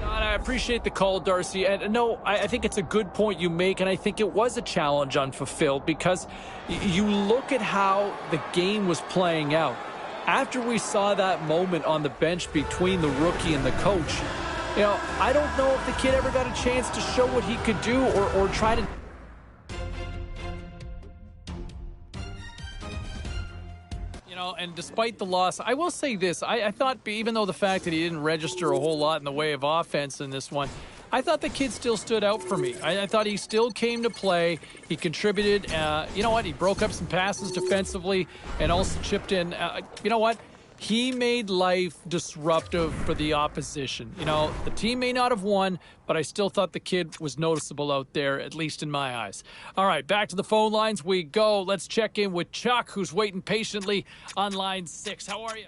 A: I appreciate the call, Darcy. And no, I think it's a good point you make, and I think it was a challenge unfulfilled because you look at how the game was playing out. After we saw that moment on the bench between the rookie and the coach, you know, I don't know if the kid ever got a chance to show what he could do or try to... And despite the loss, I will say this. I thought, even though the fact that he didn't register a whole lot in the way of offense in this one, I thought the kid still stood out for me. I thought he still came to play. He contributed. You know what? He broke up some passes defensively and also chipped in. You know what? He made life disruptive for the opposition. You know, the team may not have won, but I still thought the kid was noticeable out there, at least in my eyes. All right, back to the phone lines we go. Let's check in with Chuck, who's waiting patiently on line 6. How are you?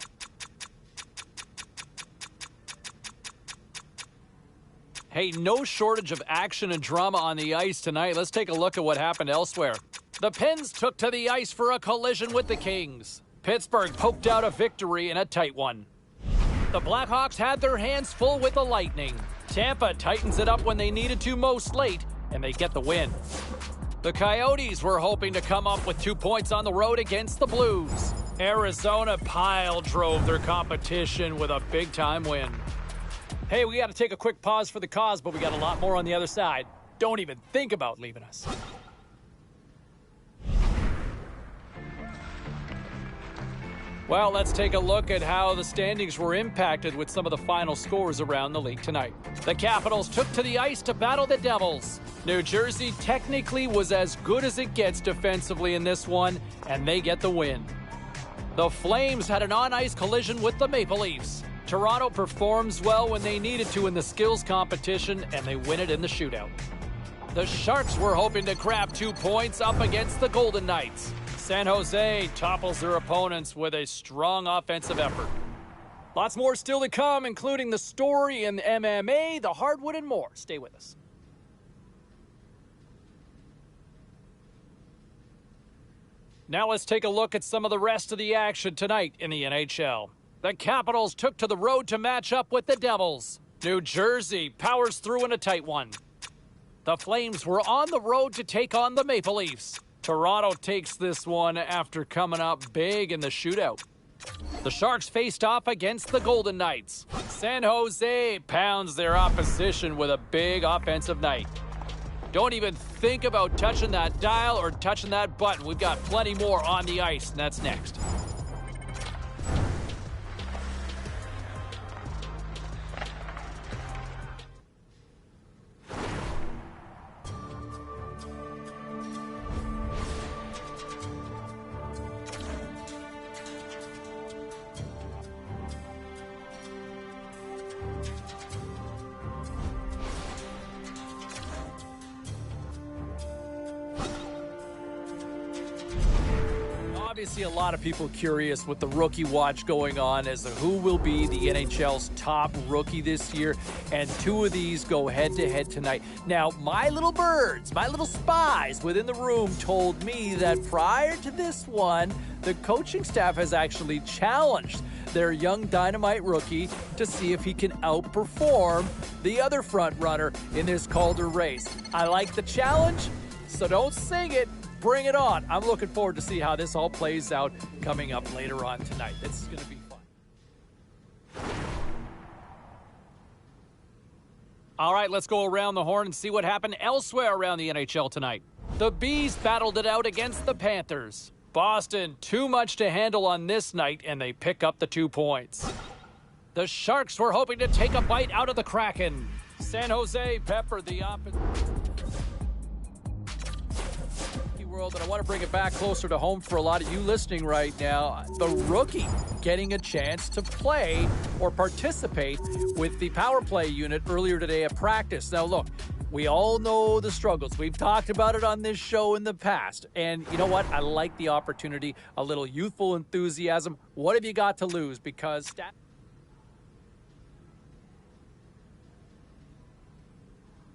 A: Hey, no shortage of action and drama on the ice tonight. Let's take a look at what happened elsewhere. The Pens took to the ice for a collision with the Kings. Pittsburgh poked out a victory in a tight one. The Blackhawks had their hands full with the Lightning. Tampa tightens it up when they needed to most late, and they get the win. The Coyotes were hoping to come up with 2 points on the road against the Blues. Arizona pile drove their competition with a big-time win. Hey, we got to take a quick pause for the cause, but we got a lot more on the other side. Don't even think about leaving us. Well, let's take a look at how the standings were impacted with some of the final scores around the league tonight. The Capitals took to the ice to battle the Devils. New Jersey technically was as good as it gets defensively in this one, and they get the win. The Flames had an on-ice collision with the Maple Leafs. Toronto performs well when they needed to in the skills competition, and they win it in the shootout. The Sharks were hoping to grab 2 points up against the Golden Knights. San Jose topples their opponents with a strong offensive effort. Lots more still to come, including the story in MMA, the hardwood, and more. Stay with us. Now let's take a look at some of the rest of the action tonight in the NHL. The Capitals took to the road to match up with the Devils. New Jersey powers through in a tight one. The Flames were on the road to take on the Maple Leafs. Toronto takes this one after coming up big in the shootout. The Sharks faced off against the Golden Knights. San Jose pounds their opposition with a big offensive night. Don't even think about touching that dial or touching that button. We've got plenty more on the ice, and that's next. Obviously, a lot of people curious with the rookie watch going on as to who will be the NHL's top rookie this year, and 2 of these go head-to-head tonight. Now, my little birds, my little spies within the room told me that prior to this one, the coaching staff has actually challenged their young dynamite rookie to see if he can outperform the other front runner in this Calder race. I like the challenge, so don't sing it. Bring it on. I'm looking forward to see how this all plays out coming up later on tonight. This is going to be fun. All right, let's go around the horn and see what happened elsewhere around the NHL tonight. The Bees battled it out against the Panthers. Boston, too much to handle on this night, and they pick up the 2 points. The Sharks were hoping to take a bite out of the Kraken. San Jose peppered the opposite world, and I want to bring it back closer to home for a lot of you listening right now. The rookie getting a chance to play or participate with the power play unit earlier today at practice. Now, look, we all know the struggles. We've talked about it on this show in the past. And you know what? I like the opportunity, a little youthful enthusiasm. What have you got to lose? Because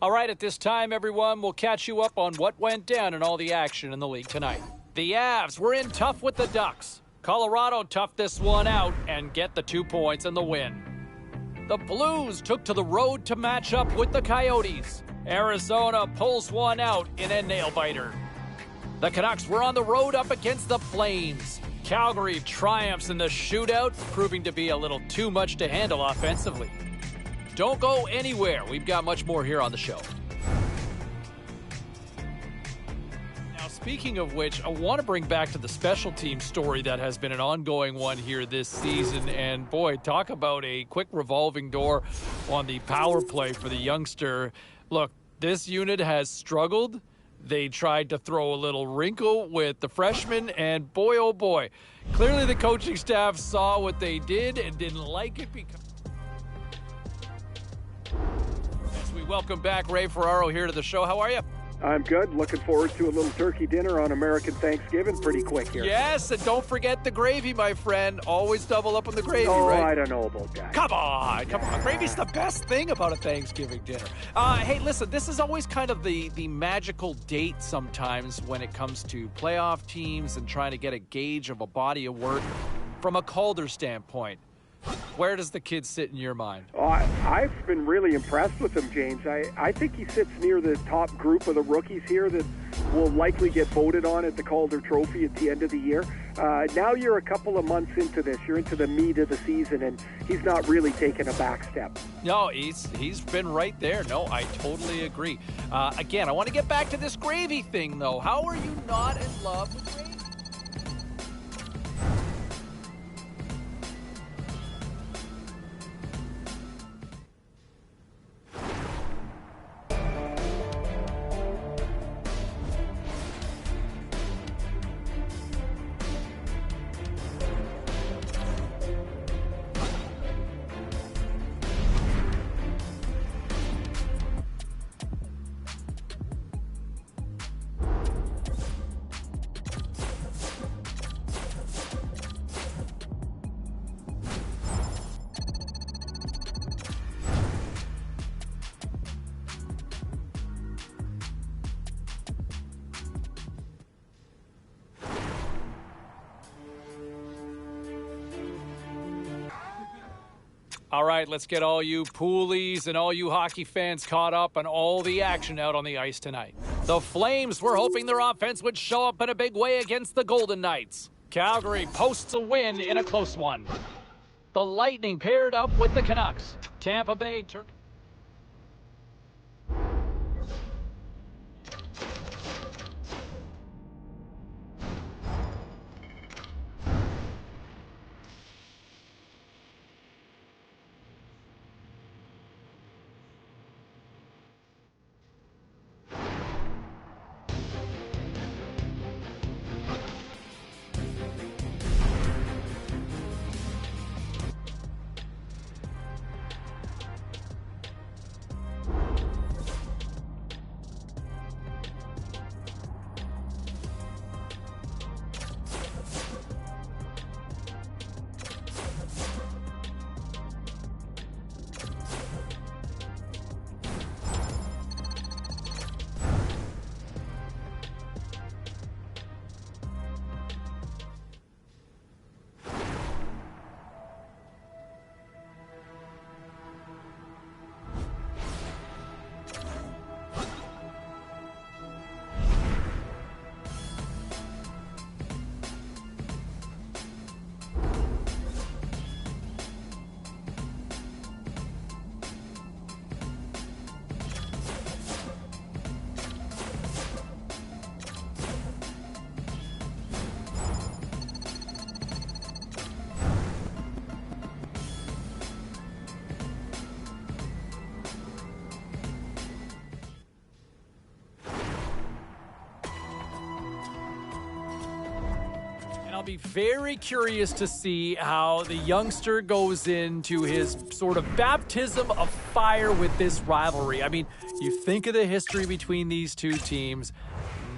A: all right, at this time, everyone, we'll catch you up on what went down in all the action in the league tonight. The Avs were in tough with the Ducks. Colorado toughed this one out and get the 2 points and the win. The Blues took to the road to match up with the Coyotes. Arizona pulls one out in a nail-biter. The Canucks were on the road up against the Flames. Calgary triumphs in the shootout, proving to be a little too much to handle offensively. Don't go anywhere. We've got much more here on the show. Now, speaking of which, I want to bring back to the special team story that has been an ongoing one here this season. And boy, talk about a quick revolving door on the power play for the youngster. Look, this unit has struggled. They tried to throw a little wrinkle with the freshman, and boy, oh boy, clearly the coaching staff saw what they did and didn't like it because... Welcome back, Ray Ferraro here to the show. How are you?
D: I'm good. Looking forward to a little turkey dinner on American Thanksgiving pretty quick here.
A: Yes, and don't forget the gravy, my friend. Always double up on the gravy, right?
D: I don't know about that.
A: Come on. Gravy's the best thing about a Thanksgiving dinner. Hey, listen, this is always kind of the magical date sometimes when it comes to playoff teams and trying to get a gauge of a body of work from a Calder standpoint. Where does the kid sit in your mind?
D: I've been really impressed with him, James. I think he sits near the top group of the rookies here that will likely get voted on at the Calder Trophy at the end of the year. Now you're a couple of months into this. You're into the meat of the season, and he's not really taken a back step.
A: No, he's been right there. No, I totally agree. Again, I want to get back to this gravy thing, though. How are you not in love with gravy? All right, let's get all you poolies and all you hockey fans caught up on all the action out on the ice tonight. The Flames were hoping their offense would show up in a big way against the Golden Knights. Calgary posts a win in a close one. The Lightning paired up with the Canucks. Tampa Bay turned... I'll be very curious to see how the youngster goes into his sort of baptism of fire with this rivalry. I mean, you think of the history between these two teams.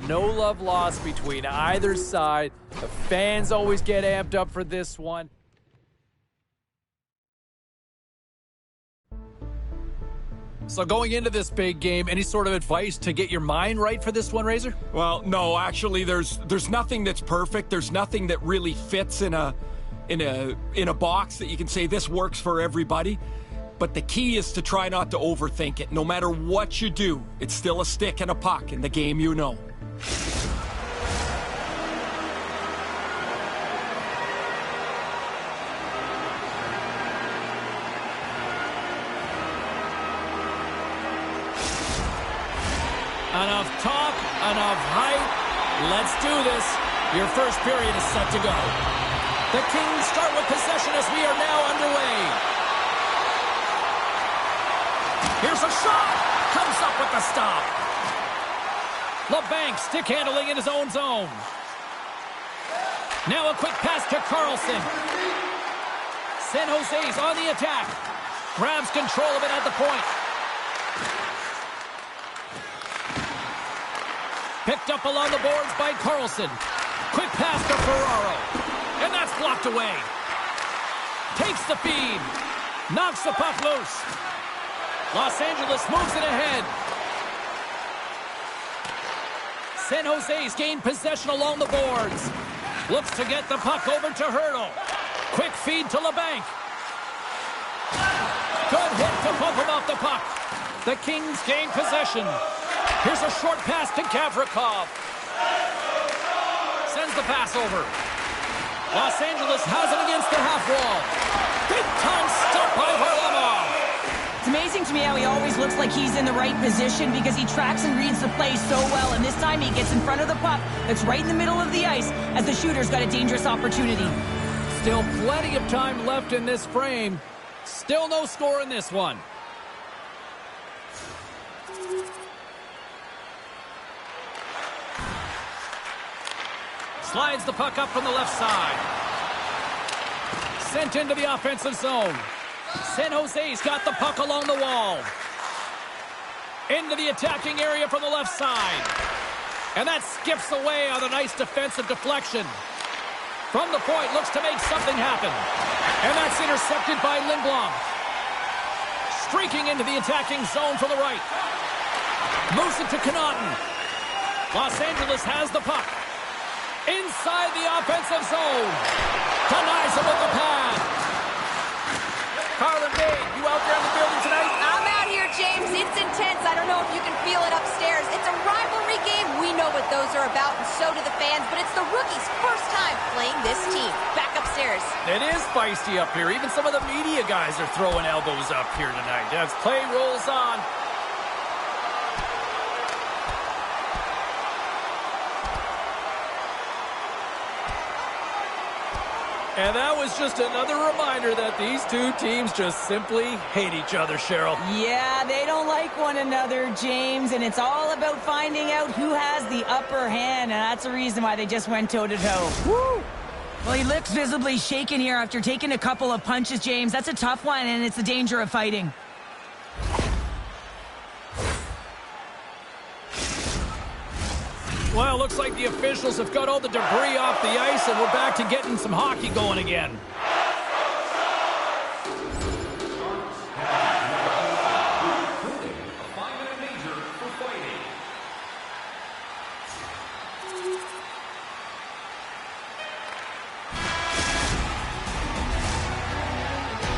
A: No love lost between either side. The fans always get amped up for this one. So going into this big game, any sort of advice to get your mind right for this one, Razor?
F: Well, no, actually, there's nothing that's perfect. There's nothing that really fits in a box that you can say this works for everybody. But the key is to try not to overthink it. No matter what you do, it's still a stick and a puck in the game you know.
A: Enough talk, enough hype. Let's do this. Your first period is set to go. The Kings start with possession as we are now underway. Here's a shot. Comes up with the stop. LeBanc stick handling in his own zone. Now a quick pass to Carlson. San Jose's on the attack. Grabs control of it at the point. Picked up along the boards by Carlson. Quick pass to Ferraro. And that's blocked away. Takes the feed. Knocks the puck loose. Los Angeles moves it ahead. San Jose's gained possession along the boards. Looks to get the puck over to Hurdle. Quick feed to LeBanc. Good hit to bump him off the puck. The Kings gain possession. Here's a short pass to Gavrikov. Sends the pass over. Los Angeles has it against the half wall. Big time stop by Varlamov.
B: It's amazing to me how he always looks like he's in the right position because he tracks and reads the play so well. And this time he gets in front of the puck that's right in the middle of the ice as the shooter's got a dangerous opportunity.
A: Still plenty of time left in this frame. Still no score in this one. Slides the puck up from the left side. Sent into the offensive zone. San Jose's got the puck along the wall. Into the attacking area from the left side. And that skips away on a nice defensive deflection. From the point, looks to make something happen. And that's intercepted by Lindblom. Streaking into the attacking zone from the right. Moves it to Connaughton. Los Angeles has the puck. Inside the offensive zone. Denies him with the pad. Carlin atmosphere on the building tonight?
C: I'm out here, James. It's intense. I don't know if you can feel it upstairs. It's a rivalry game. We know what those are about, and so do the fans, but it's the rookies' first time playing this team. Back upstairs.
A: It is feisty up here. Even some of the media guys are throwing elbows up here tonight as play rolls on. And that was just another reminder that these two teams just simply hate each other, Cheryl.
B: Yeah, they don't like one another, James, and it's all about finding out who has the upper hand, and that's the reason why they just went toe-to-toe. Woo! Well, he looks visibly shaken here after taking a couple of punches, James. That's a tough one, and it's the danger of fighting.
A: Well, looks like the officials have got all the debris off the ice, and we're back to getting some hockey going again.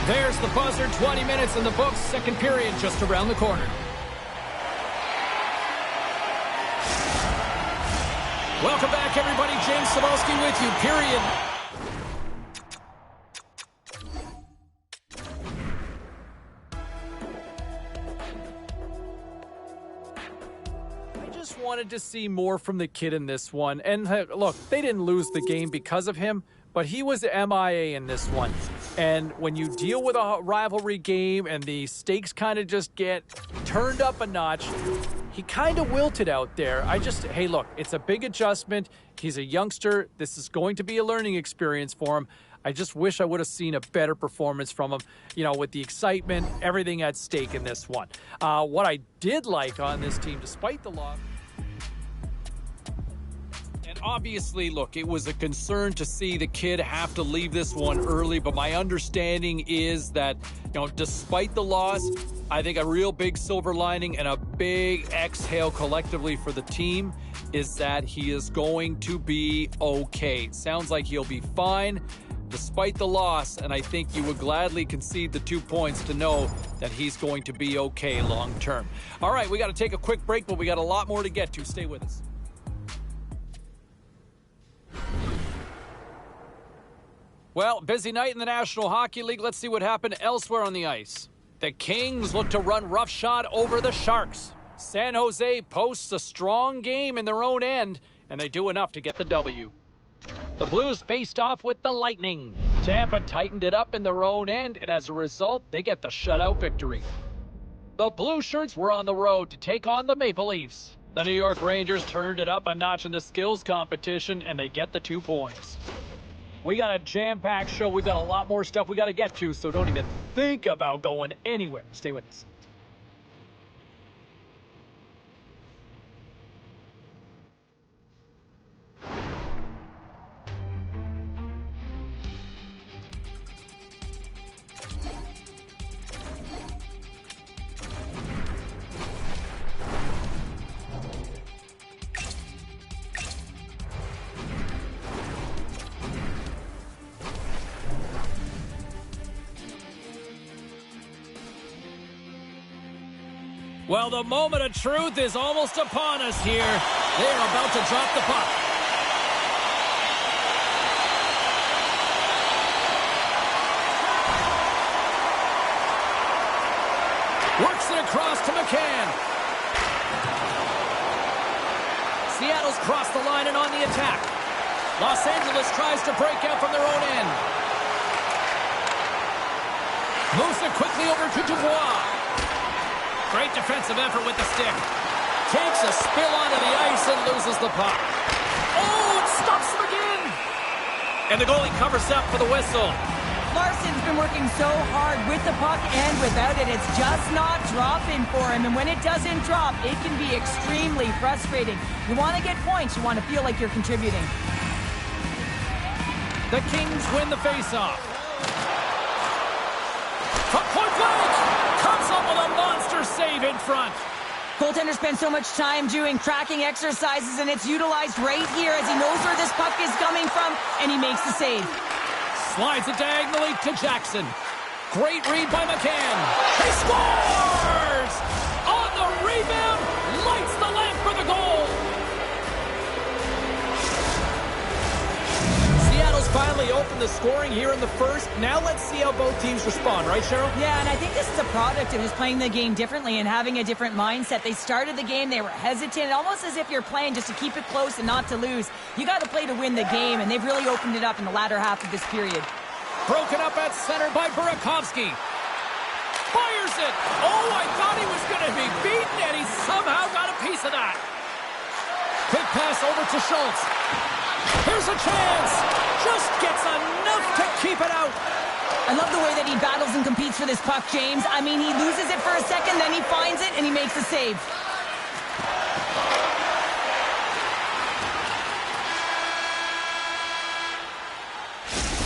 A: There's the buzzer, 20 minutes in the books, second period just around the corner. Welcome back, everybody. James Cebulski with you, period. I just wanted to see more from the kid in this one. And look, they didn't lose the game because of him, but he was MIA in this one. And when you deal with a rivalry game and the stakes kind of just get turned up a notch, he kind of wilted out there. Hey, look, it's a big adjustment. He's a youngster. This is going to be a learning experience for him. I just wish I would have seen a better performance from him, with the excitement, everything at stake in this one. What I did like on this team, despite the loss, and obviously, look, it was a concern to see the kid have to leave this one early, but my understanding is that, despite the loss, I think a real big silver lining and a big exhale collectively for the team is that he is going to be okay. Sounds like he'll be fine despite the loss, and I think you would gladly concede the 2 points to know that he's going to be okay long term. All right, we got to take a quick break, but we got a lot more to get to. Stay with us. Well, busy night in the National Hockey League. Let's see what happened elsewhere on the ice. The Kings look to run roughshod over the Sharks. San Jose posts a strong game in their own end, and they do enough to get the W. The Blues faced off with the Lightning. Tampa tightened it up in their own end, and as a result, they get the shutout victory. The Blue Shirts were on the road to take on the Maple Leafs. The New York Rangers turned it up a notch in the skills competition, and they get the 2 points. We got a jam-packed show. We've got a lot more stuff we got to get to, so don't even think about going anywhere. Stay with us. Well, the moment of truth is almost upon us here. They're about to drop the puck. Works it across to McCann. Seattle's crossed the line and on the attack. Los Angeles tries to break out from their own end. Moves it quickly over to Dubois. Great defensive effort with the stick. Takes a spill onto the ice and loses the puck. Oh, it stops him again. And the goalie covers up for the whistle.
B: Larsson's been working so hard with the puck and without it. It's just not dropping for him. And when it doesn't drop, it can be extremely frustrating. You want to get points. You want to feel like you're contributing.
A: The Kings win the faceoff. From point blank, comes up with a monster save in front.
B: Goaltender spends so much time doing tracking exercises, and it's utilized right here as he knows where this puck is coming from, and he makes the save.
A: Slides it diagonally to Jackson. Great read by McCann. He scores! On the rebound, lights the lamp for the goal. Seattle's finally opened the scoring here in the first. Now let's see how both teams respond, right, Cheryl?
B: Yeah, and I think this is a product of just playing the game differently and having a different mindset. They started the game, they were hesitant, almost as if you're playing just to keep it close and not to lose. You got to play to win the game, and they've really opened it up in the latter half of this period.
A: Broken up at center by Burakovsky. Fires it! Oh, I thought he was going to be beaten, and he somehow got a piece of that. Quick pass over to Schultz. Here's a chance. Just gets enough to keep it out.
B: I love the way that he battles and competes for this puck, James. I mean, he loses it for a second, then he finds it, and he makes a save.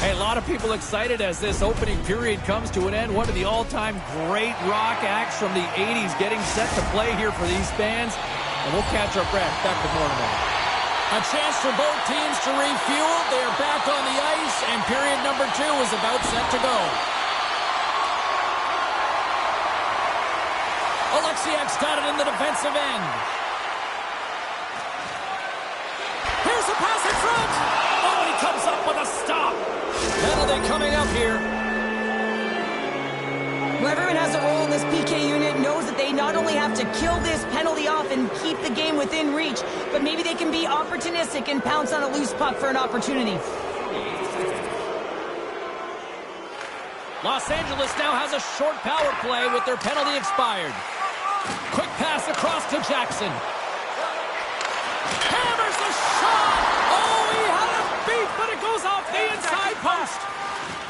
A: Hey, a lot of people excited as this opening period comes to an end. One of the all-time great rock acts from the 80s getting set to play here for these fans. And we'll catch our breath. Back with more in a moment. A chance for both teams to refuel. They are back on the ice, and period number 2 is about set to go. Alexiak's got it in the defensive end. Here's a pass in front. Oh, and he comes up with a stop. Penalty coming up here.
B: Well, everyone has a role in this PK unit, knows that they not only have to kill this penalty off and keep the game within reach, but maybe they can be opportunistic and pounce on a loose puck for an opportunity.
A: Los Angeles now has a short power play with their penalty expired. Quick pass across to Jackson. Hammers a shot! Oh, he had a beat, but it goes off the inside post.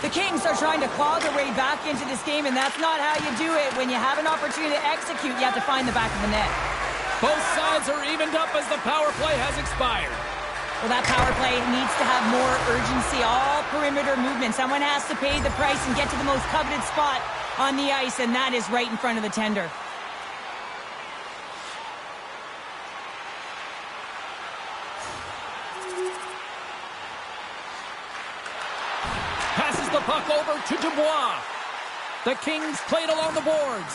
B: The Kings are trying to claw their way back into this game, and that's not how you do it. When you have an opportunity to execute, you have to find the back of the net.
A: Both sides are evened up as the power play has expired.
B: Well, that power play needs to have more urgency, all perimeter movement. Someone has to pay the price and get to the most coveted spot on the ice, and that is right in front of the tender.
A: Passes the puck over to Dubois. The Kings played along the boards.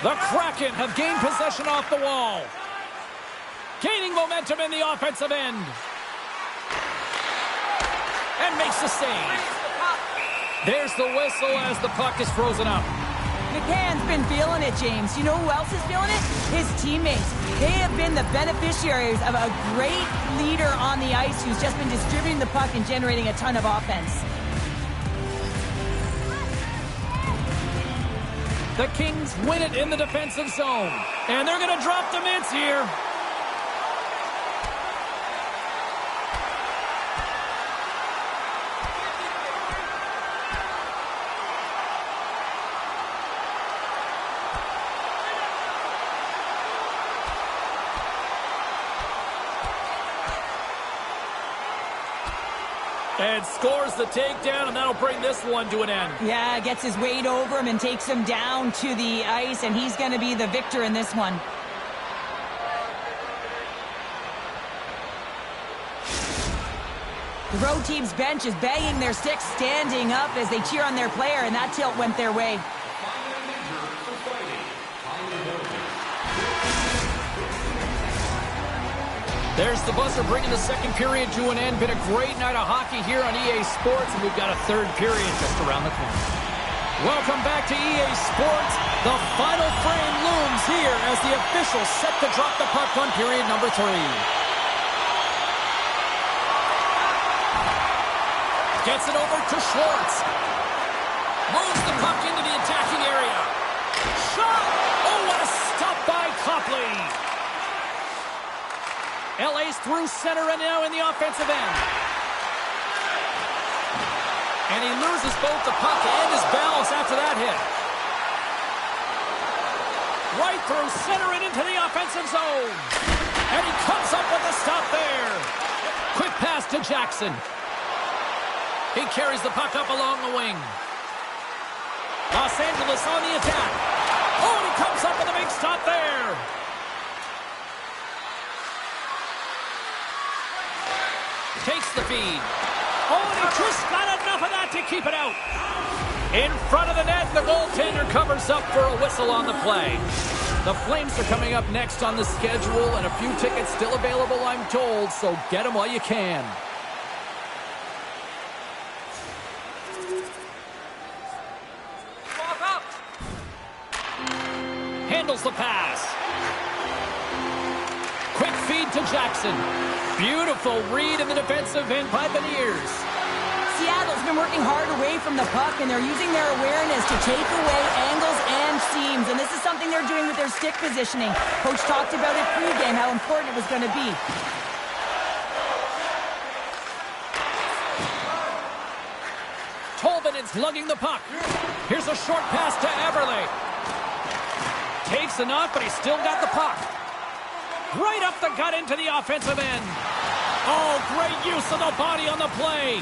A: The Kraken have gained possession off the wall. Gaining momentum in the offensive end. And makes the save. There's the whistle as the puck is frozen up.
B: McCann's been feeling it, James. You know who else is feeling it? His teammates. They have been the beneficiaries of a great leader on the ice who's just been distributing the puck and generating a ton of offense.
A: The Kings win it in the defensive zone. And they're going to drop the mitts here. And scores the takedown, and that'll bring this one to an end.
B: Yeah, gets his weight over him and takes him down to the ice, and he's going to be the victor in this one. The road team's bench is banging their sticks, standing up as they cheer on their player, and that tilt went their way.
A: There's the buzzer bringing the second period to an end. Been a great night of hockey here on EA Sports, and we've got a third period just around the corner. Welcome back to EA Sports. The final frame looms here as the officials set to drop the puck on period number 3. Gets it over to Schwartz. Moves the puck into the attacking area. Shot! Oh, what a stop by Copley! LA's through center and now in the offensive end. And he loses both the puck and his balance after that hit. Right through center and into the offensive zone. And he comes up with a stop there. Quick pass to Jackson. He carries the puck up along the wing. Los Angeles on the attack. Oh, and he comes up with a big stop there. Takes the feed. Oh, and he just got enough of that to to keep it out. In front of the net, the goaltender covers up for a whistle on the play. The Flames are coming up next on the schedule, and a few tickets still available, I'm told, so get them while you can. Handles the pass. Quick feed to Jackson. Beautiful read in the defensive end by Beniers.
B: Seattle's been working hard away from the puck, and they're using their awareness to take away angles and seams, and this is something they're doing with their stick positioning. Coach talked about it pregame, how important it was going to be.
A: Tolman is lugging the puck. Here's a short pass to Everly. Takes enough, but he's still got the puck. Right up the gut into the offensive end. Oh, great use of the body on the play.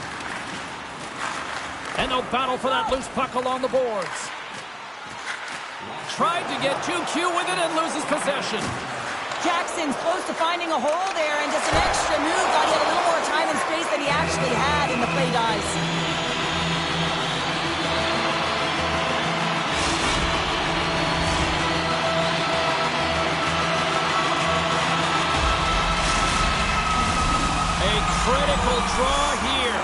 A: And they'll battle for that loose puck along the boards. Tried to get too cute with it and loses possession.
B: Jackson's close to finding a hole there, and just an extra move got him a little more time and space than he actually had in the play, guys.
A: A critical draw here.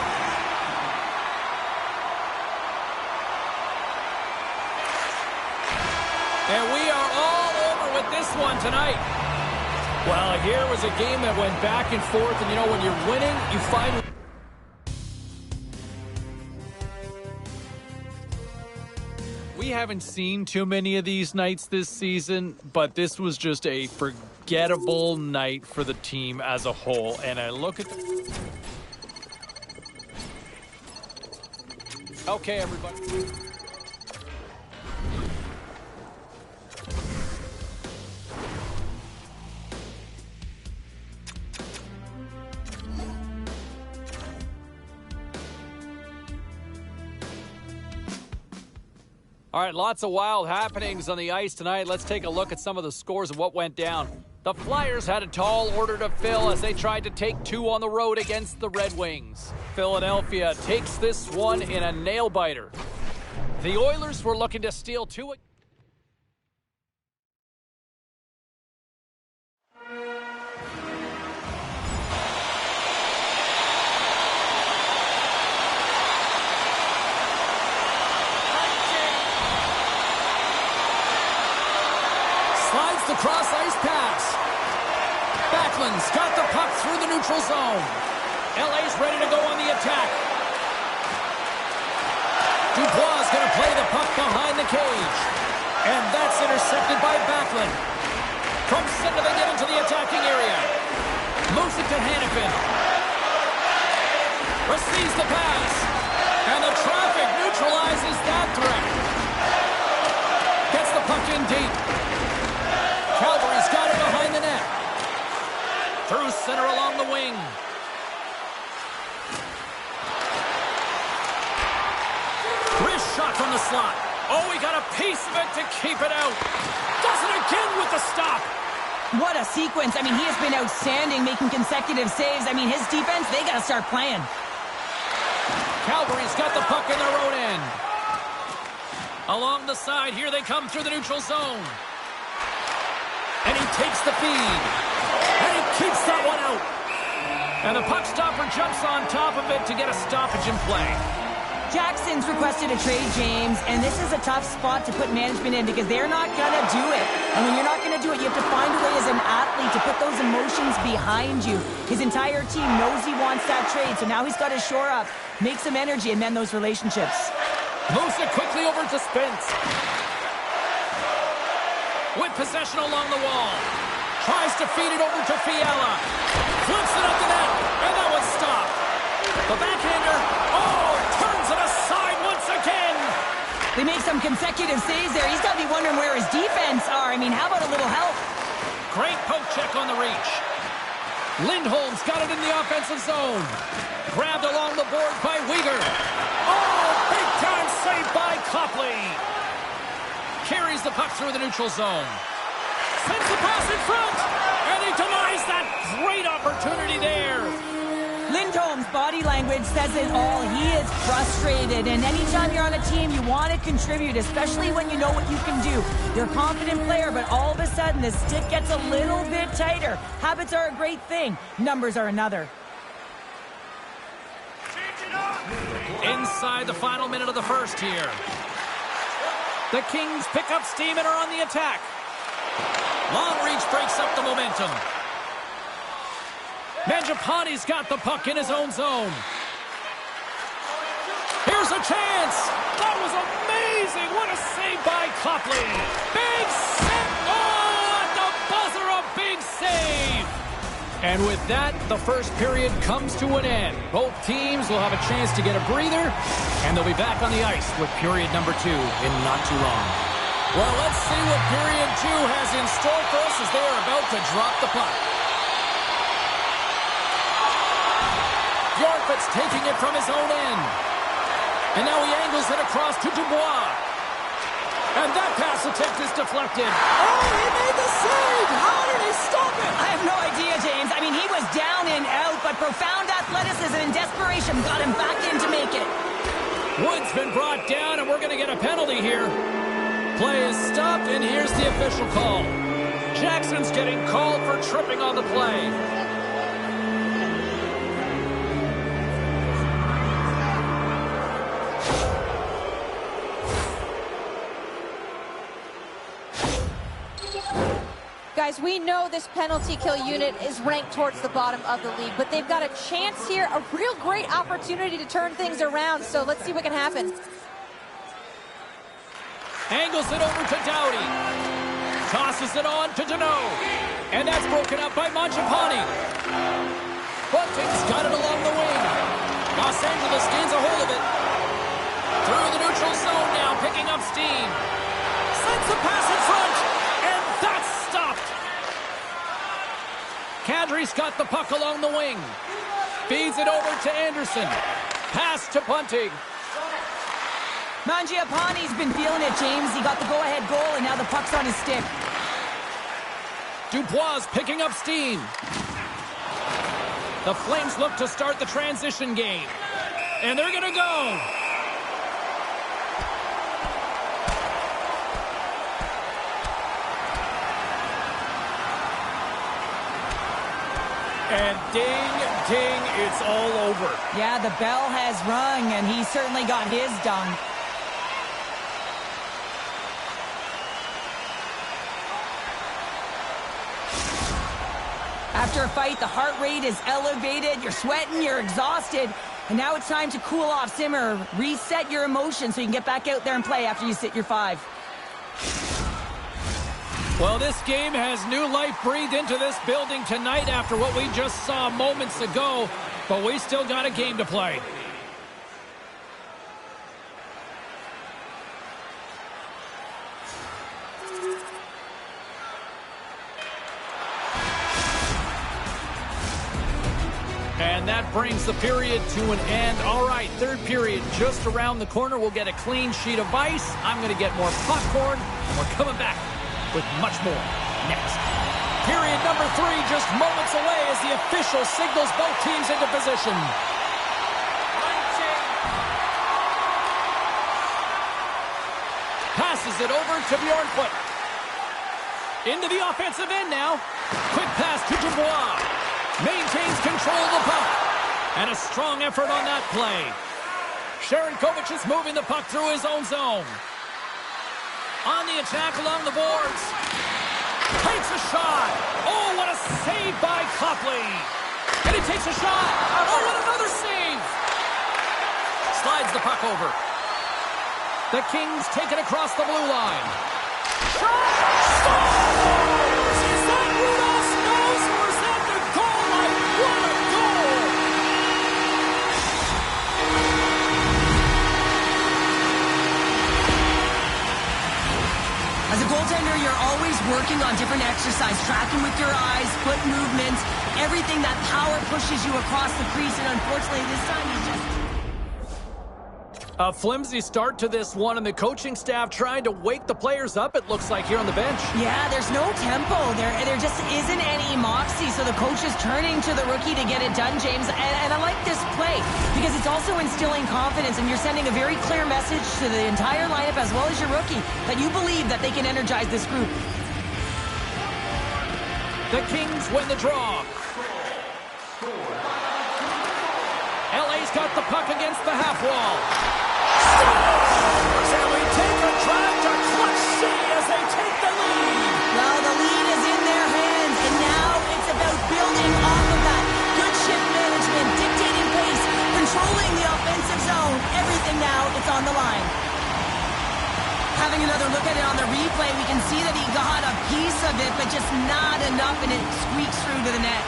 A: And we are all over with this one tonight. Well, here was a game that went back and forth, and you know, when you're winning, you find... We haven't seen too many of these nights this season, but this was just a forgettable night for the team as a whole. And I look at... Okay, everybody. All right, lots of wild happenings on the ice tonight. Let's take a look at some of the scores of what went down. The Flyers had a tall order to fill as they tried to take two on the road against the Red Wings. Philadelphia takes this one in a nail-biter. The Oilers were looking to steal two. Slides the cross-ice pass. Backlund's got the puck through the neutral zone. LA's ready to go on the attack. Dubois is going to play the puck behind the cage. And that's intercepted by Backlund. From center they get into the attacking area. Moves it to Hannafin. Receives the pass. And the traffic neutralizes that threat. Gets the puck in deep. Calgary's got it behind the net. Through center along the wing. Wrist shot from the slot. Oh, he got a piece of it to keep it out. Does it again with the stop.
B: What a sequence. I mean, he has been outstanding, making consecutive saves. I mean, his defense, they got to start playing.
A: Calgary's got the puck in their own end. Along the side, here they come through the neutral zone. And he takes the feed. And he keeps that one out. And the puck stopper jumps on top of it to get a stoppage in play.
B: Jackson's requested a trade, James, and this is a tough spot to put management in because they're not going to do it. And when you're not going to do it, you have to find a way as an athlete to put those emotions behind you. His entire team knows he wants that trade, so now he's got to shore up, make some energy, and mend those relationships.
A: Moves it quickly over to Spence. With possession along the wall. Tries to feed it over to Fiala. Flips it up the net, and that one's stopped. The backhander, turns it aside once again.
B: They make some consecutive saves there. He's got to be wondering where his defense are. I mean, how about a little help?
A: Great poke check on the reach. Lindholm's got it in the offensive zone. Grabbed along the board by Weegar. Oh, big time save by Copley. Carries the puck through the neutral zone. Sends the pass in front. And he denies that great opportunity there.
B: Lindholm's body body language says it all. He is frustrated, and anytime you're on a team, you want to contribute, especially when you know what you can do. You're a confident player, but all of a sudden, the stick gets a little bit tighter. Habits are a great thing. Numbers are another.
A: Inside the final minute of the first here. The Kings pick up steam and are on the attack. Long reach breaks up the momentum. Mangiapane's got the puck in his own zone. Here's a chance. That was amazing. What a save by Copley. Big save. Oh, at the buzzer, a big save. And with that, the first period comes to an end. Both teams will have a chance to get a breather, and they'll be back on the ice with period number 2 in not too long. Well, let's see what period 2 has in store for us as they are about to drop the puck. Bjornfot's taking it from his own end. And now he angles it across to Dubois. And that pass attempt is deflected.
B: Oh, he made the save! How did he stop it? I have no idea, James. I mean, he was down and out, but profound athleticism and desperation got him back in to make it.
A: Wood's been brought down, and we're going to get a penalty here. Play is stopped, and here's the official call. Jackson's getting called for tripping on the play.
C: Guys, we know this penalty kill unit is ranked towards the bottom of the league, but they've got a chance here, a real great opportunity to turn things around, so let's see what can happen.
A: Angles it over to Doughty. Tosses it on to Deneau. And that's broken up by Mangiapane. Bunting's got it along the wing. Los Angeles gains a hold of it. Through the neutral zone now, picking up steam. Sends the pass in front. And that's stopped. Kadri's got the puck along the wing. Feeds it over to Anderson. Pass to Bunting.
B: Mangiapane's been feeling it, James. He got the go-ahead goal, and now the puck's on his stick.
A: Dubois picking up steam. The Flames look to start the transition game. And they're going to go. And ding, ding, it's all over.
B: Yeah, the bell has rung, and he certainly got his done. After a fight, the heart rate is elevated, you're sweating, you're exhausted, and now it's time to cool off, simmer, reset your emotions so you can get back out there and play after you sit your 5.
A: Well, this game has new life breathed into this building tonight after what we just saw moments ago, but we still got a game to play. And that brings the period to an end. All right, third period just around the corner. We'll get a clean sheet of ice. I'm going to get more popcorn, and we're coming back with much more next. Period number 3 just moments away as the official signals both teams into position. Passes it over to Bjornfot. Into the offensive end now. Quick pass to Dubois. Maintains control of the puck. And a strong effort on that play. Sharankovic is moving the puck through his own zone. On the attack along the boards. Takes a shot. Oh, what a save by Copley. And he takes a shot. Oh, what another save. Slides the puck over. The Kings take it across the blue line. Shot! Scores! Is that Rudolph's nose or is that the goal line? What a goal!
B: As a goaltender, you're always working on different exercise, tracking with your eyes, foot movements, everything that power pushes you across the crease, and unfortunately this time he's just...
A: A flimsy start to this one, and the coaching staff trying to wake the players up, it looks like, here on the bench.
B: Yeah, there's no tempo. There just isn't any moxie, so the coach is turning to the rookie to get it done, James. And I like this play because it's also instilling confidence, and you're sending a very clear message to the entire lineup as well as your rookie that you believe that they can energize this group.
A: The Kings win the draw. LA's got the puck against the half wall. Scores! And we take a drive to clutch C as they take the lead.
B: Well, the lead is in their hands, and now it's about building off of that. Good shift management, dictating pace, controlling the offensive zone. Everything now, it's on the line. Having another look at it on the replay, we can see that he got a piece of it, but just not enough, and it squeaks through to the net.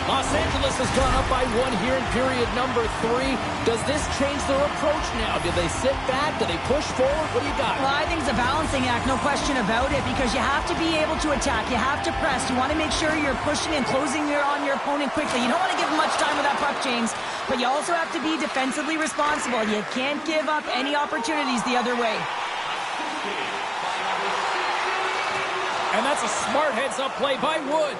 A: Los Angeles has gone up by 1 here in period number 3. Does this change their approach now? Do they sit back? Do they push forward? What do you got?
B: Well, I think it's a balancing act, no question about it, because you have to be able to attack. You have to press. You want to make sure you're pushing and closing on your opponent quickly. You don't want to give them much time with that puck, James, but you also have to be defensively responsible. You can't give up any opportunities the other way.
A: And that's a smart heads-up play by Wood.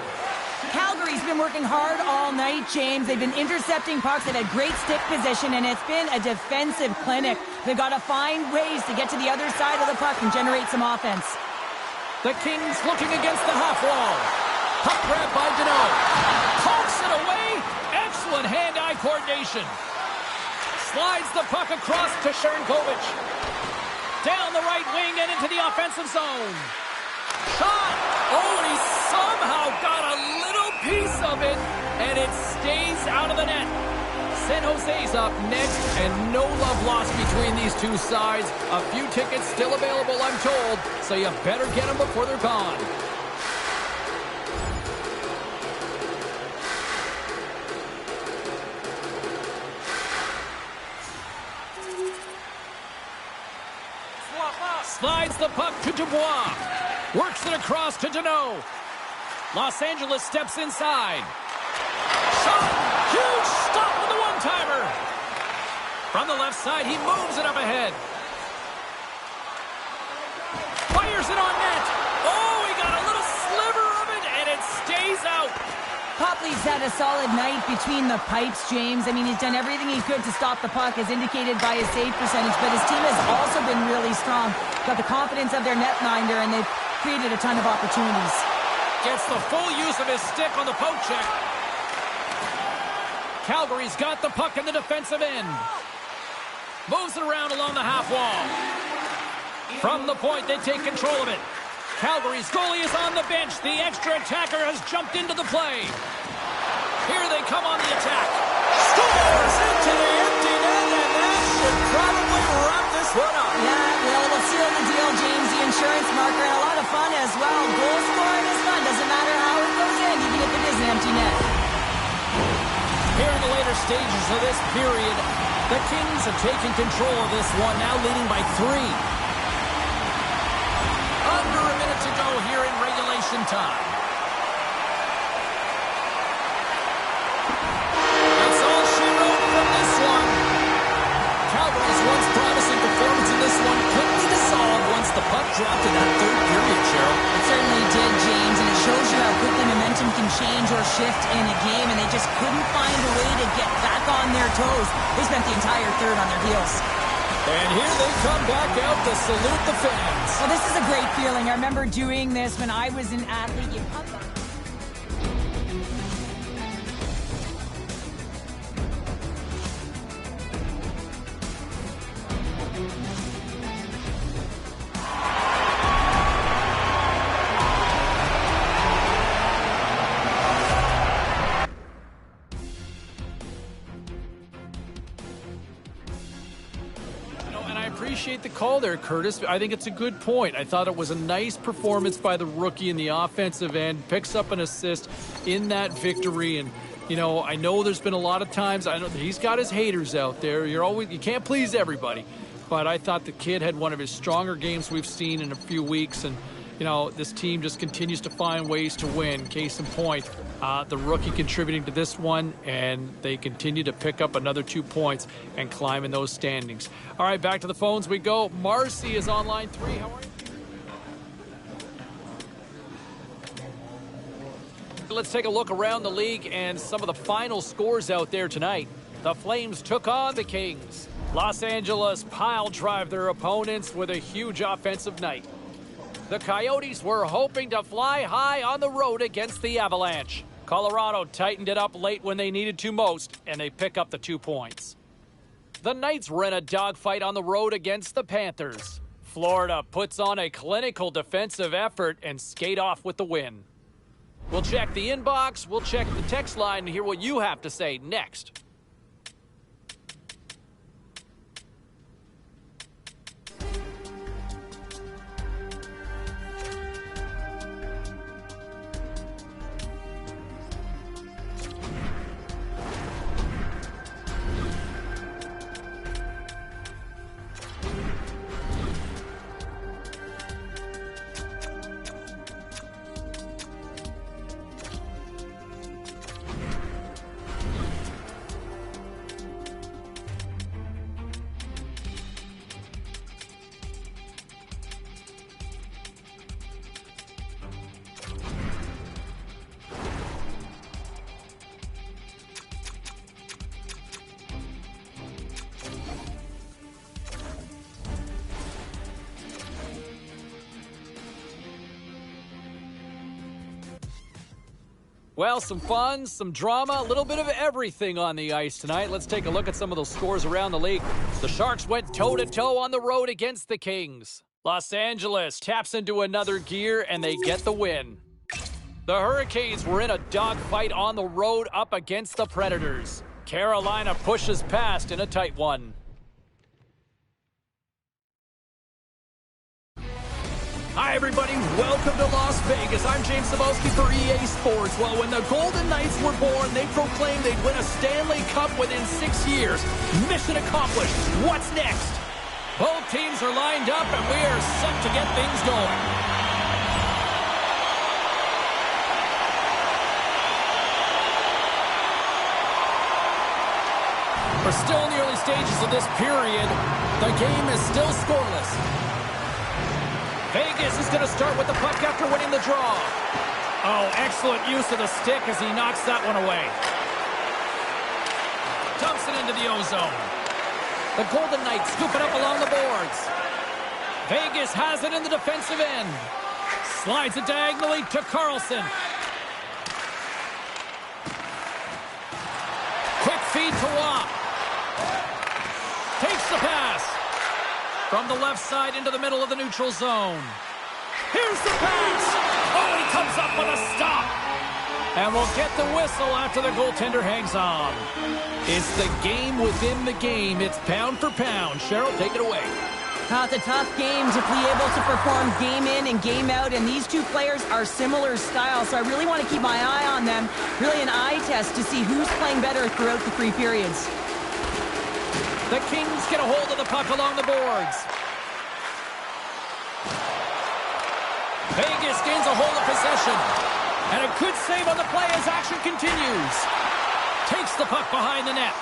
B: Calgary's been working hard all night, James. They've been intercepting pucks. They've had great stick position, and it's been a defensive clinic. They've got to find ways to get to the other side of the puck and generate some offense.
A: The Kings looking against the half wall. Puck grab by Deneau. Pokes it away. Excellent hand-eye coordination. Slides the puck across to Sharankovic. Down the right wing and into the offensive zone. Shot! Oh, and he somehow got a little piece of it, and it stays out of the net. San Jose's up next, and no love lost between these two sides. A few tickets still available, I'm told, so you better get them before they're gone. Slides the puck to Dubois. Works it across to Deneau. Los Angeles steps inside. Shot! Huge stop with the one-timer. From the left side, he moves it up ahead. Fires it on net. Oh, he got a little sliver of it, and it stays out.
B: Copley's had a solid night between the pipes, James. I mean, he's done everything he could to stop the puck, as indicated by his save percentage, but his team has also been really strong. Got the confidence of their netminder, and they've created a ton of opportunities.
A: Gets the full use of his stick on the poke check. Calgary's got the puck in the defensive end. Moves it around along the half wall. From the point, they take control of it. Calgary's goalie is on the bench. The extra attacker has jumped into the play. Here they come on the attack. Scores into the empty net, and that should probably wrap this one up.
B: Yeah, well, it'll seal the deal, James. The insurance marker, and a lot of fun as well. Goal scoring is fun. Doesn't matter how it goes in, even if it is an empty net.
A: Here in the later stages of this period, the Kings have taken control of this one, now leading by 3. Under a minute to go here in regulation time. That's all she wrote from this one. Calgary's once promising performance in this one quickly dissolved once the puck dropped in that third period, Cheryl.
B: It certainly did, James, and it shows you how quickly momentum can change or shift in a game, and they just couldn't find a way to get back on their toes. They spent the entire third on their heels.
A: And here they come back out to salute the fans.
B: Well, this is a great feeling. I remember doing this when I was an athlete. You come back.
A: Appreciate the call there, Curtis. I think it's a good point. I thought it was a nice performance by the rookie in the offensive end. Picks up an assist in that victory. And, you know, I know there's been a lot of times, I know he's got his haters out there. You can't please everybody. But I thought the kid had one of his stronger games we've seen in a few weeks. And, you know, this team just continues to find ways to win. Case in point, the rookie contributing to this one, and they continue to pick up another 2 points and climb in those standings. All right, back to the phones we go. Marcy is on line 3. How are you? Let's take a look around the league and some of the final scores out there tonight. The Flames took on the Kings. Los Angeles pile drive their opponents with a huge offensive night. The Coyotes were hoping to fly high on the road against the Avalanche. Colorado tightened it up late when they needed to most, and they pick up the 2 points. The Knights were in a dogfight on the road against the Panthers. Florida puts on a clinical defensive effort and skate off with the win. We'll check the inbox, we'll check the text line and hear what you have to say next. Well, some fun, some drama, a little bit of everything on the ice tonight. Let's take a look at some of those scores around the league. The Sharks went toe-to-toe on the road against the Kings. Los Angeles taps into another gear, and they get the win. The Hurricanes were in a dogfight on the road up against the Predators. Carolina pushes past in a tight one. Hi, everybody. Welcome to Las Vegas. I'm James Cebulski for EA Sports. Well, when the Golden Knights were born, they proclaimed they'd win a Stanley Cup within 6 years. Mission accomplished. What's next? Both teams are lined up, and we are set to get things going. We're still in the early stages of this period. The game is still scoreless. Vegas is going to start with the puck after winning the draw. Oh, excellent use of the stick as he knocks that one away. Dumps it into the O-zone. The Golden Knights scoop it up along the boards. Vegas has it in the defensive end. Slides it diagonally to Carlson. Quick feed to Watt. Takes the pass. From the left side into the middle of the neutral zone. Here's the pass. Oh, he comes up with a stop. And we'll get the whistle after the goaltender hangs on. It's the game within the game. It's pound for pound. Cheryl, take it away.
B: It's a tough game to be able to perform game in and game out, and these two players are similar styles, so I really want to keep my eye on them. Really an eye test to see who's playing better throughout the 3 periods.
A: The Kings get a hold of the puck along the boards. Vegas gains a hold of possession. And a good save on the play as action continues. Takes the puck behind the net.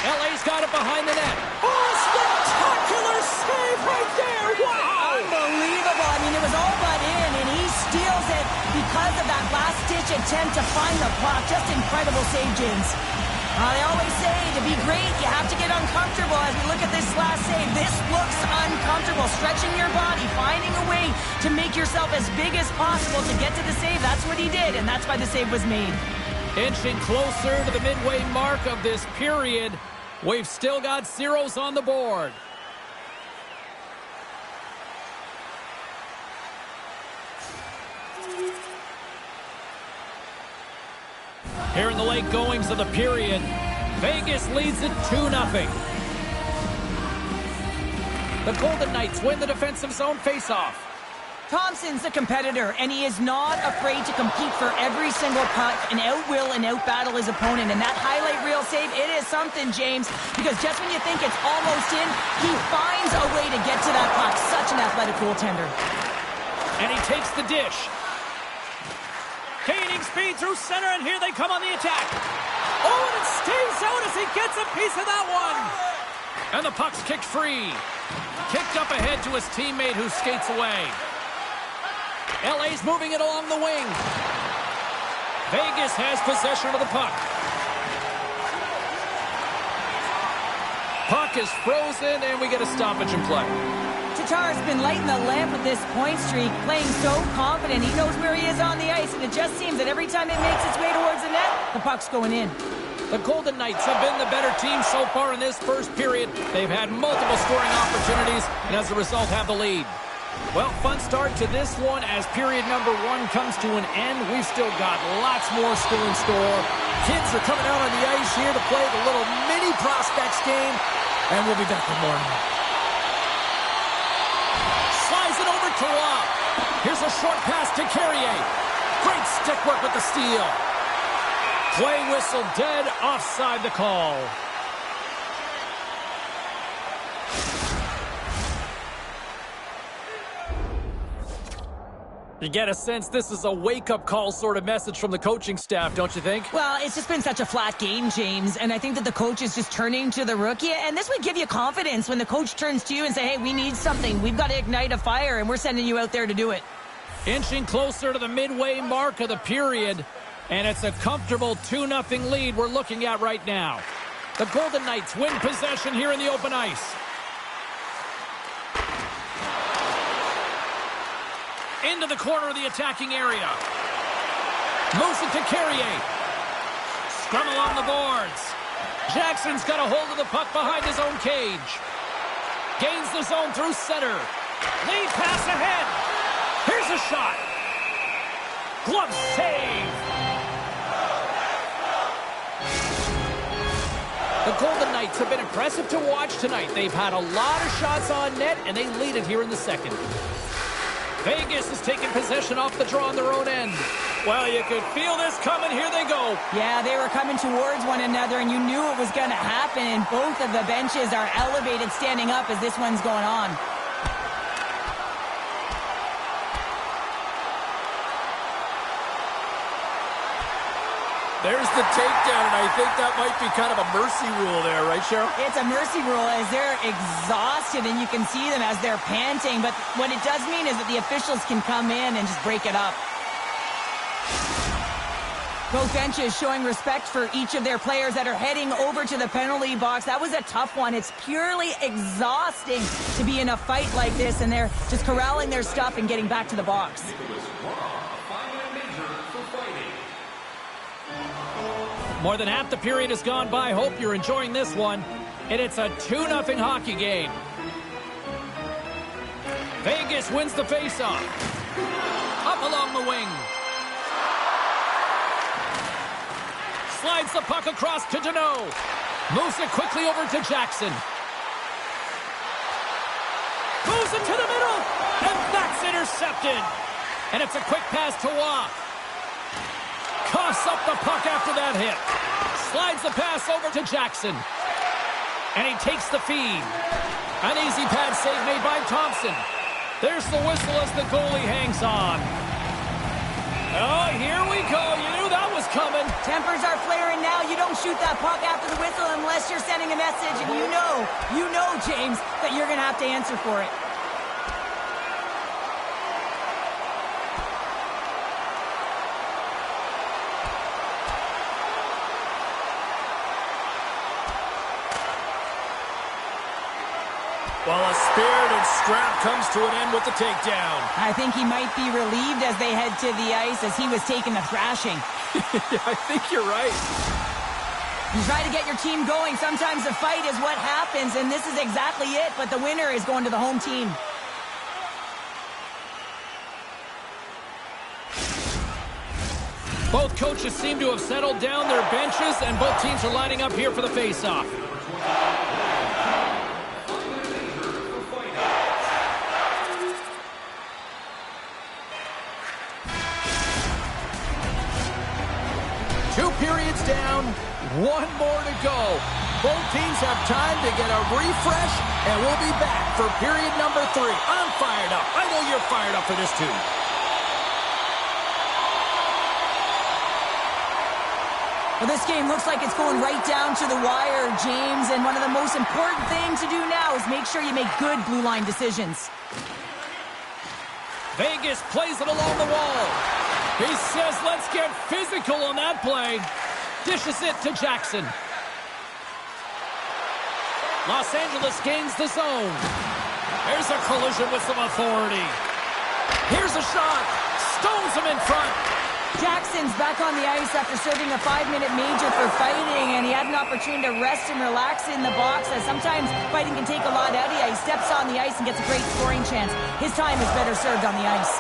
A: LA's got it behind the net. Oh, spectacular save right there. Wow!
B: Unbelievable. I mean, it was all but in, and he steals it because of that last-ditch attempt to find the puck. Just incredible save, James. They always say to be great, you have to get uncomfortable. As we look at this last save, this looks uncomfortable. Stretching your body, finding a way to make yourself as big as possible to get to the save. That's what he did, and that's why the save was made.
A: Inching closer to the midway mark of this period. We've still got zeros on the board. Here in the late goings of the period, Vegas leads it 2-0. The Golden Knights win the defensive zone faceoff.
B: Thompson's a competitor, and he is not afraid to compete for every single puck and out-will and out-battle his opponent. And that highlight reel save, it is something, James, because just when you think it's almost in, he finds a way to get to that puck. Such an athletic goaltender.
A: And he takes the dish. Gaining speed through center, and here they come on the attack. Oh, and it stays out as he gets a piece of that one. And the puck's kicked free. Kicked up ahead to his teammate who skates away. LA's moving it along the wing. Vegas has possession of the puck. Puck is frozen, and we get a stoppage in play.
B: Tatar's been lighting the lamp with this point streak, playing so confident. He knows where he is on the ice, and it just seems that every time it makes its way towards the net, the puck's going in.
A: The Golden Knights have been the better team so far in this first period. They've had multiple scoring opportunities, and as a result have the lead. Well, fun start to this one as period number 1 comes to an end. We've still got lots more still in store. Kids are coming out on the ice here to play the little mini prospects game, and we'll be back with more. Slides it over to Waugh. Here's a short pass to Carrier. Great stick work with the steal. Play whistle dead, offside the call. You get a sense this is a wake-up call sort of message from the coaching staff, don't you think?
B: Well, it's just been such a flat game, James, and I think that the coach is just turning to the rookie, and this would give you confidence when the coach turns to you and say, hey, we need something. We've got to ignite a fire, and we're sending you out there to do it.
A: Inching closer to the midway mark of the period, and it's a comfortable 2-0 lead we're looking at right now. The Golden Knights win possession here in the open ice. Into the corner of the attacking area. Moves it to Carrier. Scrum along the boards. Jackson's got a hold of the puck behind his own cage. Gains the zone through center. Lead pass ahead. Here's a shot. Glove save. The Golden Knights have been impressive to watch tonight. They've had a lot of shots on net, and they lead it here in the second. Vegas is taking possession off the draw on their own end. Well, you could feel this coming. Here they go.
B: Yeah, they were coming towards one another, and you knew it was going to happen, and both of the benches are elevated standing up as this one's going on.
A: There's the takedown, and I think that might be kind of a mercy rule there, right, Cheryl?
B: It's a mercy rule as they're exhausted, and you can see them as they're panting. But what it does mean is that the officials can come in and just break it up. Both benches showing respect for each of their players that are heading over to the penalty box. That was a tough one. It's purely exhausting to be in a fight like this, and they're just corralling their stuff and getting back to the box.
A: More than half the period has gone by. Hope you're enjoying this one. And it's a 2-0 hockey game. Vegas wins the faceoff. Up along the wing. Slides the puck across to Deneau. Moves it quickly over to Jackson. Moves it to the middle. And that's intercepted. And it's a quick pass to Waugh. Coughs up the puck after that hit. Slides the pass over to Jackson. And he takes the feed. An easy pad save made by Thompson. There's the whistle as the goalie hangs on. Oh, here we go. You knew that was coming.
B: Tempers are flaring now. You don't shoot that puck after the whistle unless you're sending a message. And you know, James, that you're going to have to answer for it.
A: Well, a spirited scrap comes to an end with the takedown.
B: I think he might be relieved as they head to the ice as he was taking the thrashing.
A: Yeah, I think you're right.
B: You try to get your team going. Sometimes the fight is what happens, and this is exactly it, but the winner is going to the home team.
A: Both coaches seem to have settled down their benches, and both teams are lining up here for the face-off. Two periods down, one more to go.
G: Both teams have time to get a refresh, and we'll be back for period number 3. I'm fired up. I know you're fired up for this too.
B: Well, this game looks like it's going right down to the wire, James, and one of the most important things to do now is make sure you make good blue line decisions.
A: Vegas plays it along the wall. He says, let's get physical on that play. Dishes it to Jackson. Los Angeles gains the zone. Here's a collision with some authority. Here's a shot. Stones him in front.
B: Jackson's back on the ice after serving a 5-minute major for fighting, and he had an opportunity to rest and relax in the box, as sometimes fighting can take a lot out of you. He steps on the ice and gets a great scoring chance. His time is better served on the ice.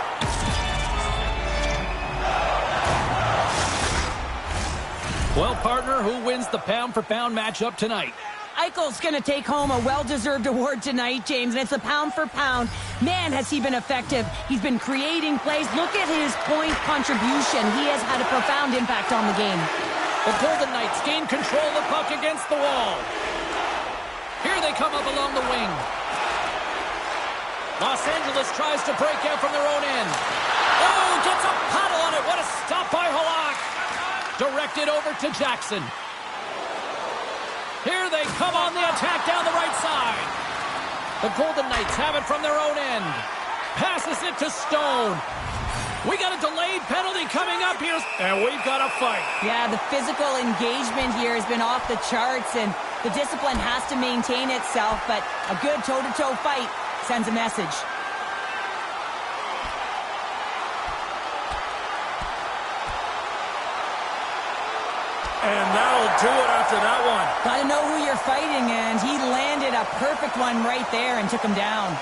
A: Well, partner, who wins the pound-for-pound matchup tonight?
B: Eichel's going to take home a well-deserved award tonight, James, and it's a pound-for-pound. Man, has he been effective. He's been creating plays. Look at his point contribution. He has had a profound impact on the game.
A: The Golden Knights gain control of the puck against the wall. Here they come up along the wing. Los Angeles tries to break out from their own end. Oh, gets a paddle on it. What a stop by Halak. Directed over to Jackson. Here they come on the attack down the right side. The Golden Knights have it from their own end. Passes it to Stone. We got a delayed penalty coming up here, and we've got a fight.
B: Yeah, the physical engagement here has been off the charts, and the discipline has to maintain itself, but a good toe-to-toe fight sends a message.
G: And that'll do it after that one.
B: Got to know who you're fighting, and he landed a perfect one right there and took him down.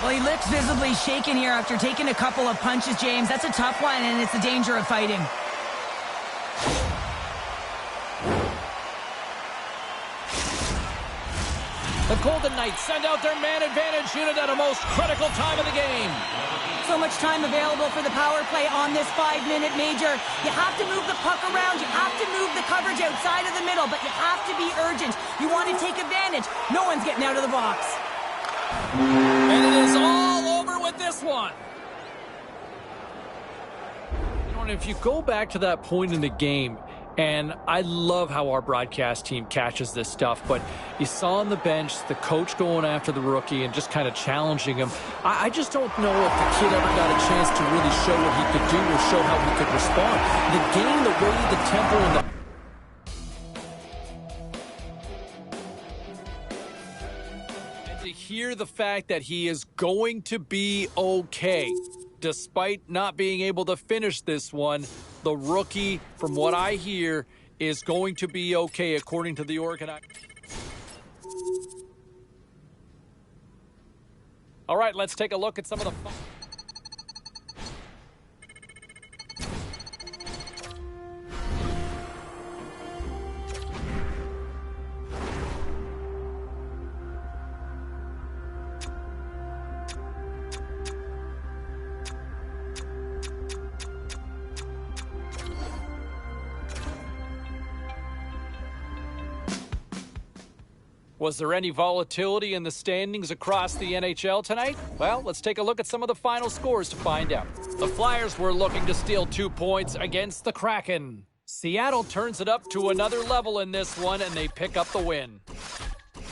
B: Well, he looks visibly shaken here after taking a couple of punches, James. That's a tough one, and it's the danger of fighting.
A: The Golden Knights send out their man advantage unit at a most critical time of the game.
B: So much time available for the power play on this 5-minute major. You have to move the puck around. You have to move the coverage outside of the middle, but you have to be urgent. You want to take advantage. No one's getting out of the box.
A: And it is all over with this one. You know, and if you go back to that point in the game, and I love how our broadcast team catches this stuff, but you saw on the bench the coach going after the rookie and just kind of challenging him. I just don't know if the kid ever got a chance to really show what he could do or show how he could respond. The game, the way, the tempo, and to hear the fact that he is going to be okay, despite not being able to finish this one. The rookie, from what I hear, is going to be okay, according to the organizer. All right, let's take a look at some of the... Was there any volatility in the standings across the NHL tonight? Well, let's take a look at some of the final scores to find out. The Flyers were looking to steal 2 points against the Kraken. Seattle turns it up to another level in this one, and they pick up the win.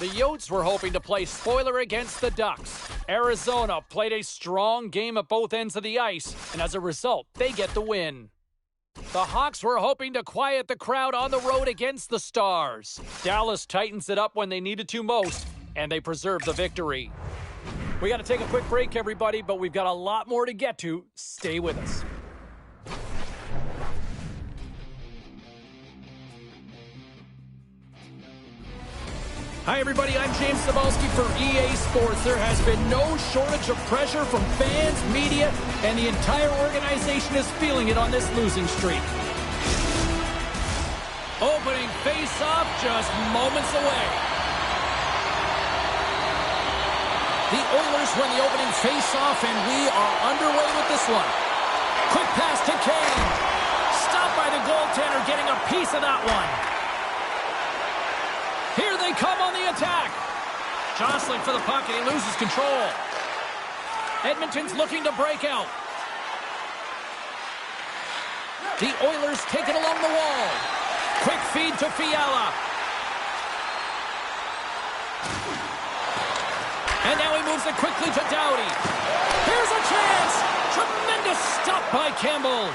A: The Yotes were hoping to play spoiler against the Ducks. Arizona played a strong game at both ends of the ice, and as a result, they get the win. The Hawks were hoping to quiet the crowd on the road against the Stars. Dallas tightens it up when they needed to most, and they preserve the victory. We got to take a quick break, everybody, but we've got a lot more to get to. Stay with us. Hi, everybody. I'm James Cebulski for EA Sports. There has been no shortage of pressure from fans, media, and the entire organization is feeling it on this losing streak. Opening face-off just moments away. The Oilers win the opening face-off, and we are underway with this one. Quick pass to Kane. Stopped by the goal
G: goaltender getting a piece of that one. Here they come on the attack. Jostling for the puck, and he loses control. Edmonton's looking to break out. The Oilers take it along the wall. Quick feed to Fiala. And now he moves it quickly to Doughty. Here's a chance. Tremendous stop by Campbell.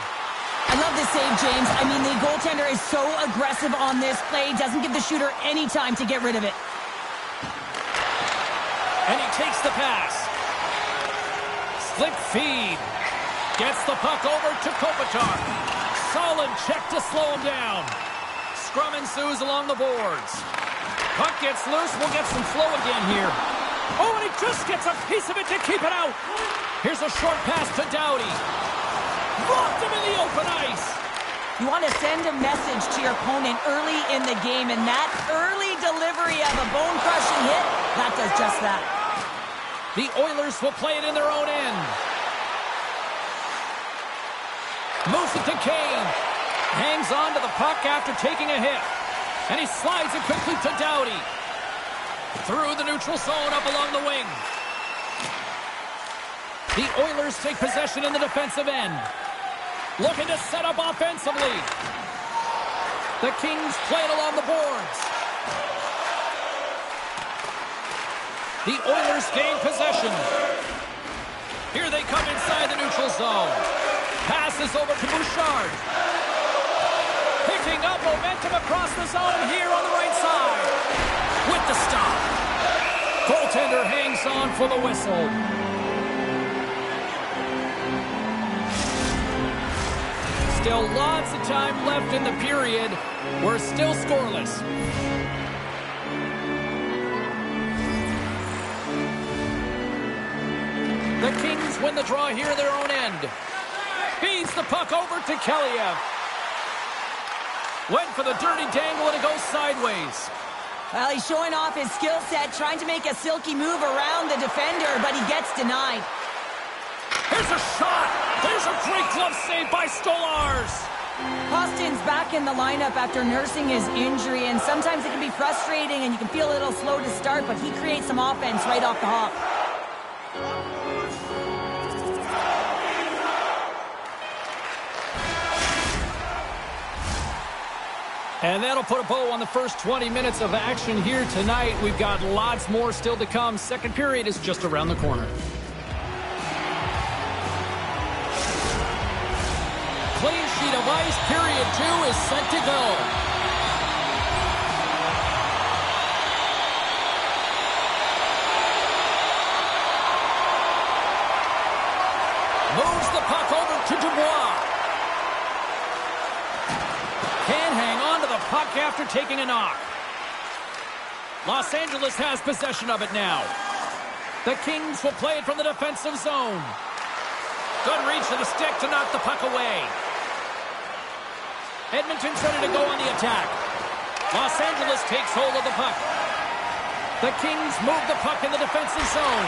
B: I love this save, James. I mean, the goaltender is so aggressive on this play. Doesn't give the shooter any time to get rid of it.
G: And he takes the pass. Slick feed. Gets the puck over to Kopitar. Solid check to slow him down. Scrum ensues along the boards. Puck gets loose. We'll get some flow again here. Oh, and he just gets a piece of it to keep it out. Here's a short pass to Doughty. Blocked him in the open ice.
B: You want to send a message to your opponent early in the game, and that early delivery of a bone-crushing hit, that does just that.
G: The Oilers will play it in their own end. Moves it to Kane. Hangs on to the puck after taking a hit. And he slides it quickly to Doughty. Through the neutral zone up along the wing. The Oilers take possession in the defensive end. Looking to set up offensively. The Kings play it along the boards. The Oilers gain possession. Here they come inside the neutral zone. Passes over to Bouchard. Picking up momentum across the zone here on the right side. With the stop. Goaltender hangs on for the whistle. Still lots of time left in the period. We're still scoreless. The Kings win the draw here in their own end. Feeds the puck over to Kaliev. Went for the dirty dangle and it goes sideways.
B: Well, he's showing off his skill set, trying to make a silky move around the defender, but he gets denied.
G: Here's a shot. There's a great glove save by Stolars.
B: Austin's back in the lineup after nursing his injury, and sometimes it can be frustrating and you can feel a little slow to start, but he creates some offense right off the hop.
G: And that'll put a bow on the first 20 minutes of action here tonight. We've got lots more still to come. Second period is just around the corner. Clean sheet of ice. Period 2 is set to go. Moves the puck over to Dubois. Can't hang on to the puck after taking a knock. Los Angeles has possession of it now. The Kings will play it from the defensive zone. Good reach to the stick to knock the puck away. Edmonton's ready to go on the attack. Los Angeles takes hold of the puck. The Kings move the puck in the defensive zone.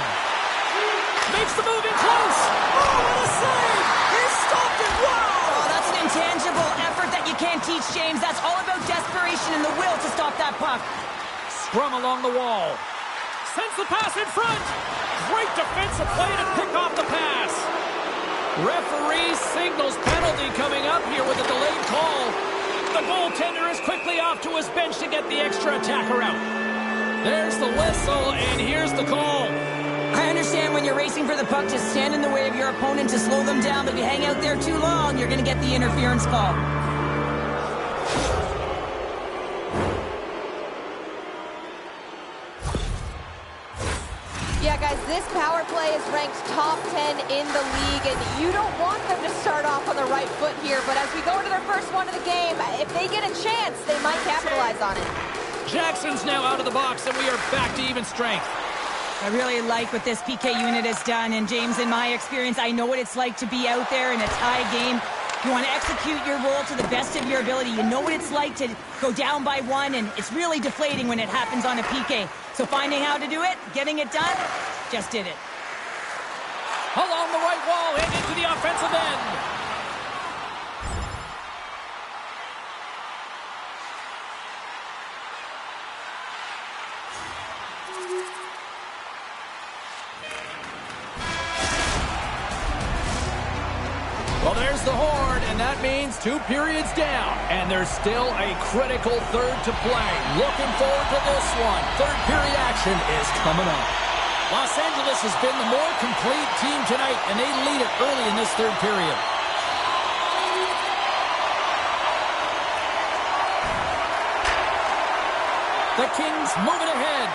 G: Makes the move in close. Oh, what a save! He stopped it. Wow!
B: Oh, that's an intangible effort that you can't teach, James. That's all about desperation and the will to stop that puck.
G: Scrum along the wall. Sends the pass in front. Great defensive play to pick off the pass. Referee signals penalty coming up here with a delayed call. The goaltender is quickly off to his bench to get the extra attacker out. There's the whistle, and here's the call.
B: I understand when you're racing for the puck to stand in the way of your opponent to slow them down, but if you hang out there too long, you're going to get the interference call.
C: Yeah, guys, this power play is ranked top 10 in the league, and you don't want them to start off on the right foot here, but as we go into their first one of the game, if they get a chance, they might capitalize on it.
G: Jackson's now out of the box, and we are back to even strength.
B: I really like what this PK unit has done, and James, in my experience, I know what it's like to be out there in a tie game. You want to execute your role to the best of your ability. You know what it's like to go down by one, and it's really deflating when it happens on a PK. So finding how to do it, getting it done, just did it.
G: Along the right wall and into the offensive end.
A: the horn, and that means 2 periods down. And there's still a critical third to play. Looking forward to this one. Third period action is coming up. Los Angeles has been the more complete team tonight, and they lead it early in this third period. The Kings moving ahead.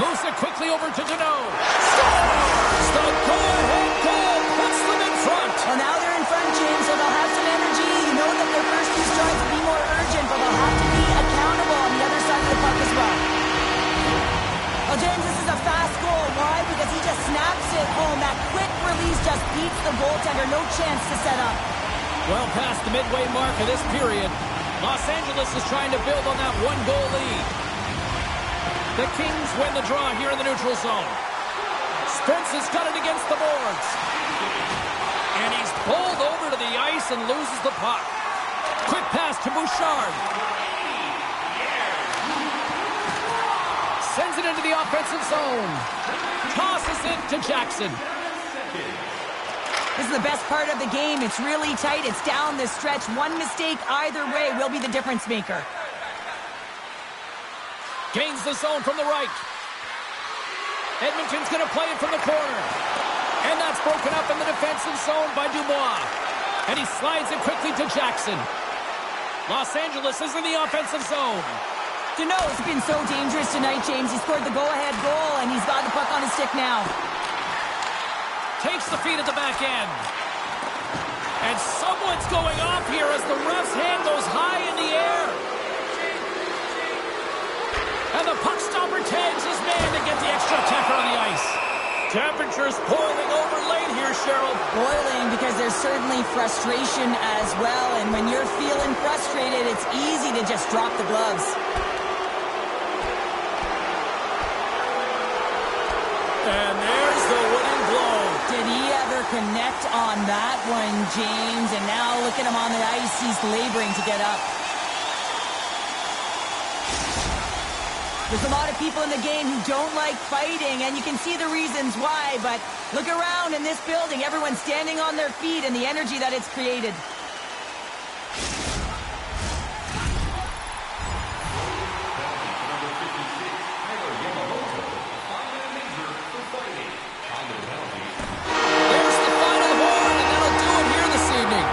A: Moves it quickly over to Deneau. Scores! The go-ahead goal puts them in front.
B: Well, now they're in front, James, so they'll have some energy. You know that their first 2 strikes will be more urgent, but they'll have to be accountable on the other side of the puck as well. Well, James, this is a fast goal. Why? Because he just snaps it home. That quick release just beats the goaltender. No chance to set up.
A: Well past the midway mark of this period, Los Angeles is trying to build on that 1-goal lead. The Kings win the draw here in the neutral zone. Spence has got it against the boards. And he's bowled over to the ice and loses the puck. Quick pass to Bouchard. Sends it into the offensive zone. Tosses it to Jackson.
B: This is the best part of the game. It's really tight. It's down this stretch. One mistake either way will be the difference maker.
A: Gains the zone from the right. Edmonton's going to play it from the corner. And that's broken up in the defensive zone by Dubois. And he slides it quickly to Jackson. Los Angeles is in the offensive zone.
B: Deneau's been so dangerous tonight, James. He scored the go-ahead goal, and he's got the puck on his stick now.
A: Takes the feed at the back end. And someone's going off here as the ref's hand goes high in the air. And the puck stopper tags his man to get the extra attacker on the ice. Temperature's boiling over late here, Cheryl.
B: Boiling because there's certainly frustration as well. And when you're feeling frustrated, it's easy to just drop the gloves.
A: And there's the winning blow.
B: Did he ever connect on that one, James? And now look at him on the ice. He's laboring to get up. There's a lot of people in the game who don't like fighting, and you can see the reasons why, but look around in this building. Everyone's standing on their feet and the energy that it's created.
A: There's the final horn, and that'll do it here this evening.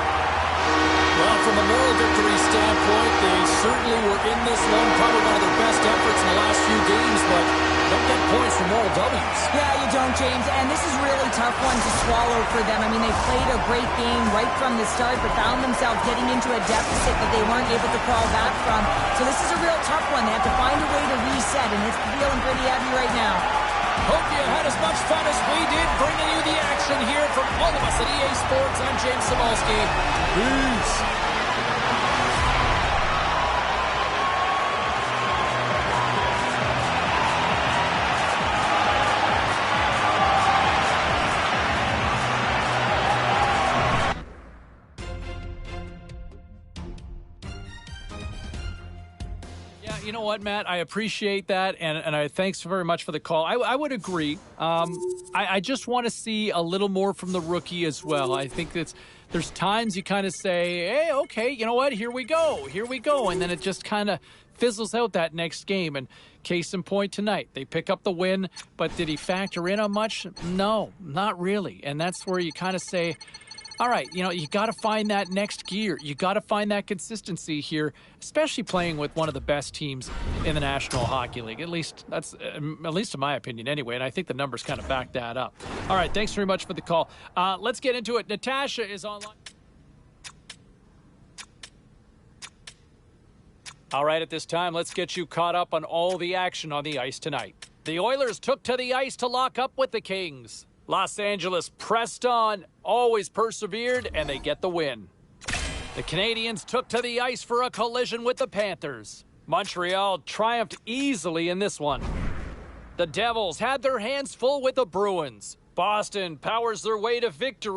A: Well, from a moral victory standpoint, they certainly were in this one, probably one of their best efforts in the last few games, but don't get points for moral W's.
B: Yeah, you don't, James, and this is a really tough one to swallow for them. I mean, they played a great game right from the start, but found themselves getting into a deficit that they weren't able to crawl back from. So this is a real tough one. They have to find a way to reset, and it's feeling pretty heavy right now.
A: Hope you had as much fun as we did bringing you the action here from all of us at EA Sports. I'm James Cybulski. Peace. You know what, Matt? I appreciate that, and I thanks very much for the call. I would agree. I just want to see a little more from the rookie as well. I think there's times you kind of say, hey, okay, you know what? Here we go, and then it just kind of fizzles out that next game. And case in point tonight, they pick up the win, but did he factor in on much? No, not really. And that's where you kind of say, all right, you got to find that next gear. You got to find that consistency here, especially playing with one of the best teams in the National Hockey League. At least in my opinion anyway, and I think the numbers kind of back that up. All right, thanks very much for the call. Let's get into it. Natasha is online. All right, at this time, let's get you caught up on all the action on the ice tonight. The Oilers took to the ice to lock up with the Kings. Los Angeles pressed on, always persevered, and they get the win. The Canadiens took to the ice for a collision with the Panthers. Montreal triumphed easily in this one. The Devils had their hands full with the Bruins. Boston powers their way to victory.